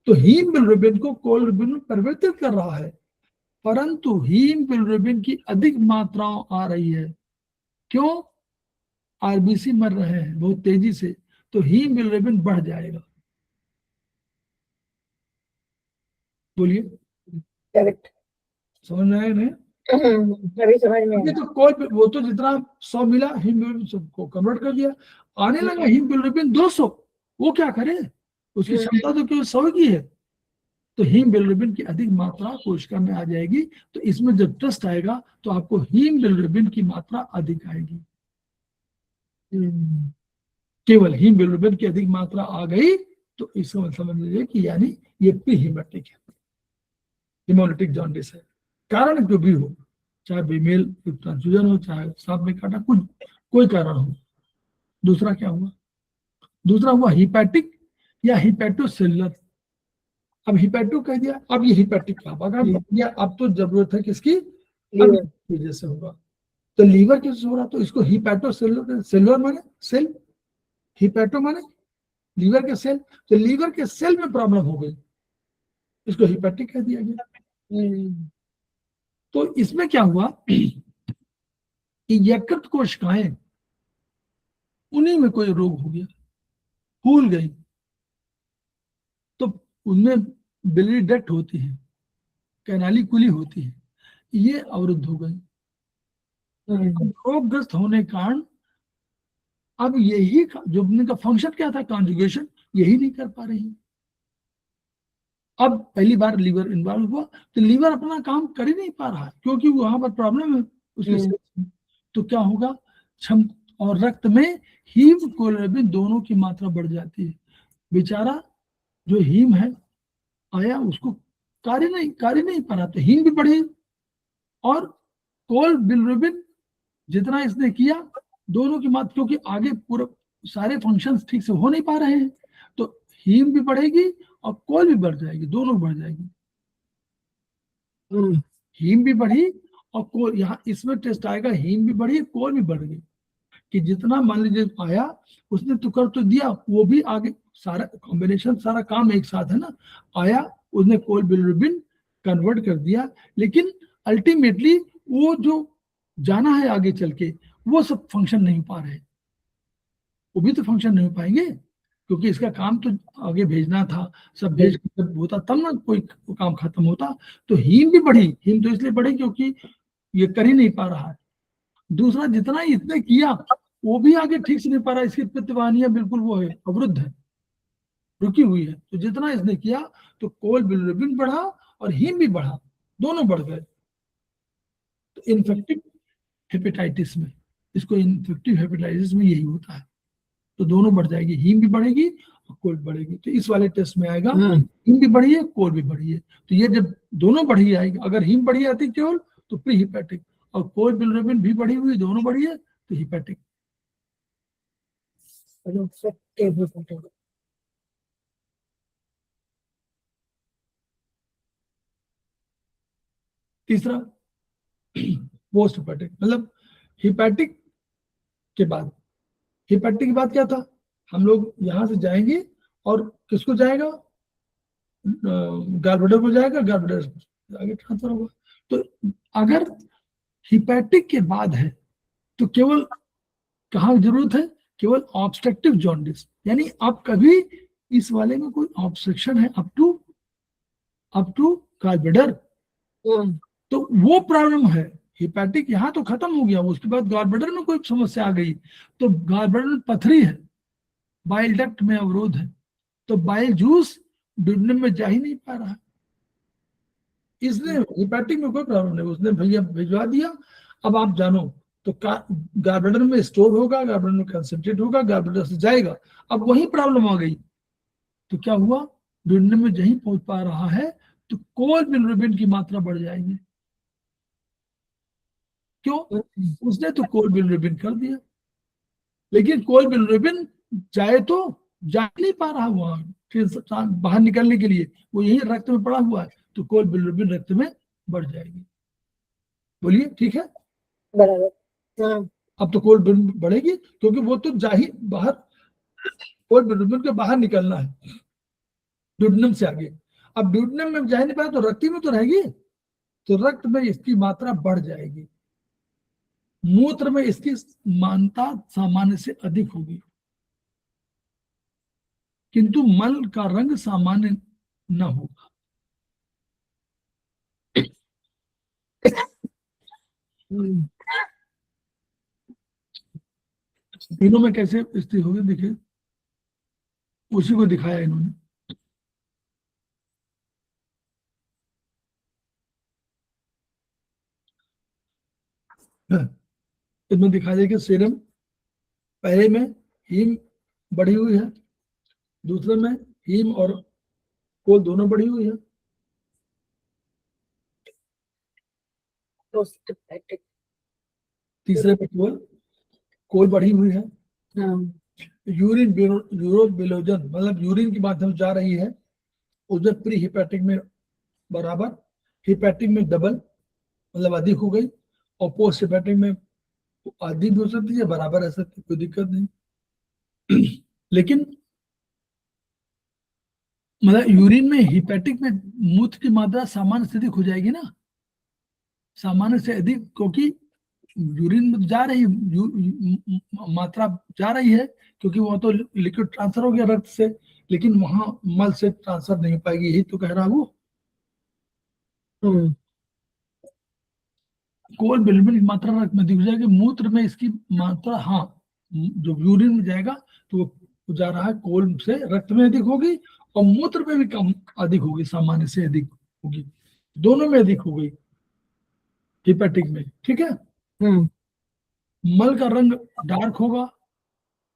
तो हीम बिलिरुबिन को कोलिरुबिन में परिवर्तित कर रहा है, परंतु हीम बिलिरुबिन की अधिक मात्राओं आ रही है। क्यों, आरबीसी मर रहे हैं बहुत तेजी से, तो हीम बिलिरुबिन बढ़ जाएगा। बोलिए, करेक्ट, समझ में आया नहीं, अभी समझ में अभी आया। तो कोई, वो तो जितना 100 मिला हीम बिलिरुबिन को कन्वर्ट कर दिया, आने लगा हीम बिलिरुबिन 200, वो क्या करे, उसकी क्षमता तो केवल 100 की है। तो हीम बिलिरुबिन की अधिक मात्रा कोशिका में आ जाएगी, तो इसमें जब टेस्ट आएगा तो आपको हीम बिलिरुबिन की मात्रा अधिक आएगी। केवल हीम बिलिरुबिन की अधिक मात्रा आ गई तो इसको समझ लीजिए कि यानी ये प्री हिमोलिटिक है, हिमोलिटिक जॉन्डिस है। कारण जो भी हो, चाहे फीमेल ट्रांसफ्यूजन हो, चाहे सांप में काटा, कुछ कोई कारण हो। दूसरा क्या हुआ, दूसरा हुआ हिपैटिक या हिपैटोसेलुलर। अब हिपैटो कह दिया, अब ये हिपैटिक का या अब तो जरूरत है किसकी, वजह से होगा। तो लीवर किस हो रहा, तो इसको हिपैटोसेलुलर, सेलुलर माने सेल, हिपैटो माने लीवर के सेल, तो लीवर के सेल में प्रॉब्लम हो गई, इसको हिपैटिक कह दिया गया। तो इसमें क्या हुआ कि यकृत कोशिकाएं, उन्हीं में कोई रोग हो गया, फूल गई, तो उनमें बिलियरी डक्ट होती है, कैनालिकुली होती है, ये अवरुद्ध हो गई। रोगग्रस्त होने के कारण अब यही जो उनका फंक्शन क्या था, कॉन्जुगेशन, यही नहीं कर पा रही। अब पहली बार लीवर इन्वॉल्व हुआ तो लीवर अपना काम कर ही नहीं पा रहा है, क्योंकि वहां पर प्रॉब्लम है उसके। तो क्या होगा, क्षम और रक्त में हीम कोलिरुबिन दोनों की मात्रा बढ़ जाती है। बेचारा जो हीम है आया, उसको कार्य नहीं पा रहा, तो हीम भी बढ़ी और कोल बिलिरुबिन जितना इसने किया, दोनों की मात्रा, क्योंकि आगे पूरा सारे फंक्शंस ठीक से हो नहीं पा रहे हैं, तो हीम भी बढ़ेगी और कोल भी बढ़ जाएगी, दोनों बढ़ जाएगी। हीम भी बढ़ी और कोल, यहाँ इसमें टेस्ट आएगा हीम भी बढ़ी कोल भी बढ़ गई, कि जितना मान लीजिए आया उसने तो कर तो दिया, वो भी आगे सारा कॉम्बिनेशन, सारा काम एक साथ है ना, आया उसने कोल बिलिरुबिन कन्वर्ट कर दिया, लेकिन अल्टीमेटली वो जो जाना है आगे चल के, वो सब फंक्शन नहीं हो पा रहे, वो भी तो फंक्शन नहीं हो पाएंगे, क्योंकि इसका काम तो आगे भेजना था, सब भेज के जब होता तब ना कोई काम खत्म होता। तो हीम भी बढ़ी, हीम तो इसलिए बढ़ी क्योंकि ये कर ही नहीं पा रहा है। दूसरा, जितना इसने किया वो भी आगे ठीक से नहीं पा रहा, इसकी प्रतिवाहनियां बिल्कुल वो है, अवरुद्ध है, रुकी हुई है। तो जितना इसने किया तो कोल बिलिरुबिन बढ़ा और हीम भी बढ़ा, दोनों बढ़ गए। तो इन्फेक्टिव हेपेटाइटिस में, इसको इन्फेक्टिव हेपेटाइटिस में यही होता है, तो दोनों बढ़ जाएगी, हीम भी बढ़ेगी और कोल बढ़ेगी। तो इस वाले टेस्ट में आएगा हीम भी बढ़ी है कोल भी बढ़ी है, तो ये जब दोनों बढ़ी आएगी, अगर हीम बढ़ी आती केवल तो प्री हिपैटिक, और कोल बिलिरुबिन भी बढ़ी हुई, दोनों बढ़ी है तो हिपैटिक। तीसरा पोस्ट हिपैटिक, मतलब हिपैटिक के बाद, हिपैटिक के बाद क्या था, हम लोग यहां से जाएंगे और किसको जाएगा, गार्बेडर को जाएगा, गार्बेडर से आगे ट्रांसफर होगा। तो अगर हिपैटिक के बाद है तो केवल कहाँ जरूरत है, केवल ऑब्स्ट्रक्टिव जॉन्डिस, यानी आप कभी इस वाले में कोई ऑब्स्ट्रक्शन है अप टू गार्बेडर, तो वो प्रॉब्लम है। हिपैटिक यहाँ तो खत्म हो गया, उसके बाद गार्बेडर में कोई समस्या आ गई, तो गार्बेडर में पथरी है, बाइल डक्ट में अवरोध है, तो बाइल जूस ड्यूडेनम में जा ही नहीं पा रहा। इसलिए हिपैटिक में कोई प्रॉब्लम नहीं, उसने भैया भिजवा दिया, अब आप जानो तो गार्बेडर में स्टोर होगा, गार्बेडर में कंसंट्रेट होगा, गार्बेडर से जाएगा। अब वही प्रॉब्लम आ गई, तो क्या हुआ, ड्यूडेनम में नहीं पहुंच पा रहा है, तो कोल बिलिरुबिन की मात्रा बढ़ जाएगी। क्यों, उसने तो कोल बिलिरुबिन कर दिया, लेकिन कोल बिलिरुबिन जाए तो जा नहीं पा रहा वहां, फिर बाहर निकलने के लिए वो यही रक्त में पड़ा हुआ है, तो कोल बिलिरुबिन रक्त में बढ़ जाएगी। बोलिए ठीक है, बराबर। अब तो कोल बिलिरुबिन बढ़ेगी, क्योंकि वो तो जा ही बाहर, कोल बिलिरुबिन के बाहर निकलना है ड्यूडेनम से आगे। अब ड्यूडेनम में जा नहीं पाया तो रक्त में तो रहेगी, तो रक्त में इसकी मात्रा बढ़ जाएगी, मूत्र में इसकी मात्रा सामान्य से अधिक होगी, किंतु मल का रंग सामान्य न होगा। तीनों में कैसे स्थिति होगी, देखिए उसी को दिखाया इन्होंने। इसमें दिखाया जाए कि सीरम पहले में हीम बढ़ी हुई है, दूसरे में हीम और कोल दोनों बढ़ी हुई है, तीसरे में केवल कोल बढ़ी हुई है। यूरिन यूरोबिलोजन, मतलब यूरिन के माध्यम जा रही है, उसमें प्री हिपैटिक में बराबर, हिपैटिक में डबल मतलब अधिक हो गई, और पोस्ट हिपैटिक में आधी भी हो सकती है, बराबर, ऐसा कोई दिक्कत नहीं। लेकिन मतलब यूरिन में, हिपैटिक में मूत्र की मात्रा सामान्य से अधिक हो जाएगी ना, सामान्य से अधिक, क्योंकि यूरिन में जा रही मात्रा जा रही है, क्योंकि वो तो लिक्विड ट्रांसफर हो गया रक्त से, लेकिन वहां मल से ट्रांसफर नहीं हो पाएगी, यही तो कह रहा वो। कोल बिलिरुबिन की मात्रा रक्त में अधिक हो जाएगी, मूत्र में इसकी मात्रा, हाँ जो यूरिन में जाएगा तो वो जा रहा है कोल से रक्त में अधिक होगी, और मूत्र में भी कम अधिक होगी, सामान्य से अधिक होगी, दोनों में अधिक हो गई हिपैटिक में, ठीक है। मल का रंग डार्क होगा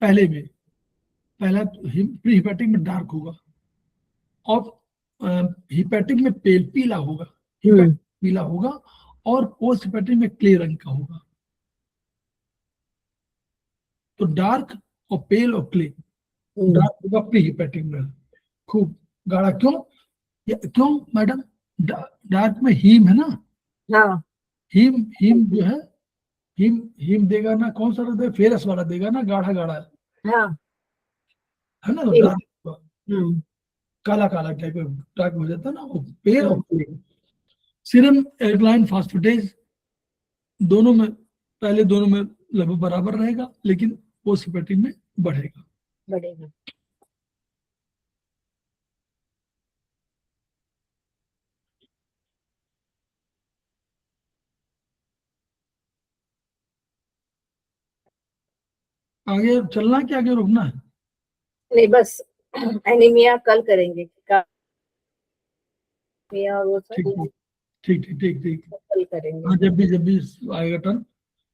पहले में, पहला प्री हिपैटिक में डार्क होगा, और हिपैटिक में पीला होगा, पीला होगा, और पोस्ट हेपेटिक में क्ले रंग का होगा। तो डार्क और पेल और क्ले, डार्क होगा प्री हेपेटिक में, खूब गाढ़ा। क्यों मैडम? डार्क में हीम है ना, हाँ हीम हीम जो है, हीम हीम देगा ना, कौन सा रंग देगा? फेरस वाला देगा ना, गाढ़ा गाढ़ा, हाँ है ना। तो ठीक। डार्क हम्म काला काला टाइप का डार्क हो जाता है ना, वो पेल और हम्म, क्ले। सीरम एल्कलाइन फास्फेटेज दोनों में, पहले दोनों में लगभग बराबर रहेगा, लेकिन पोस्ट हेपेटिक में बढ़ेगा। बढ़ेगा। आगे चलना है कि आगे रुकना है? नहीं बस एनीमिया कल करेंगे, एनीमिया और वो ठीक सब ठीक ठीक ठीक ठीक। कल करेंगे। हाँ, जब भी आएगा टर्न,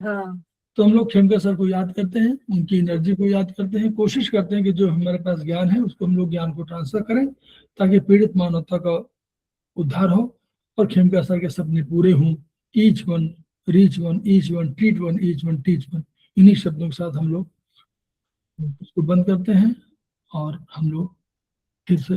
हाँ तो हम लोग खेमका सर को याद करते हैं, उनकी एनर्जी को याद करते हैं, कोशिश करते हैं कि जो हमारे पास ज्ञान है उसको हम लोग ज्ञान को ट्रांसफर करें, ताकि पीड़ित मानवता का उद्धार हो और खेमका सर के सपने पूरे हों। Each one reach one, each one treat one, each one teach one. इन्हीं शब्दों के साथ हम लोग उसको बंद करते हैं और हम लोग फिर से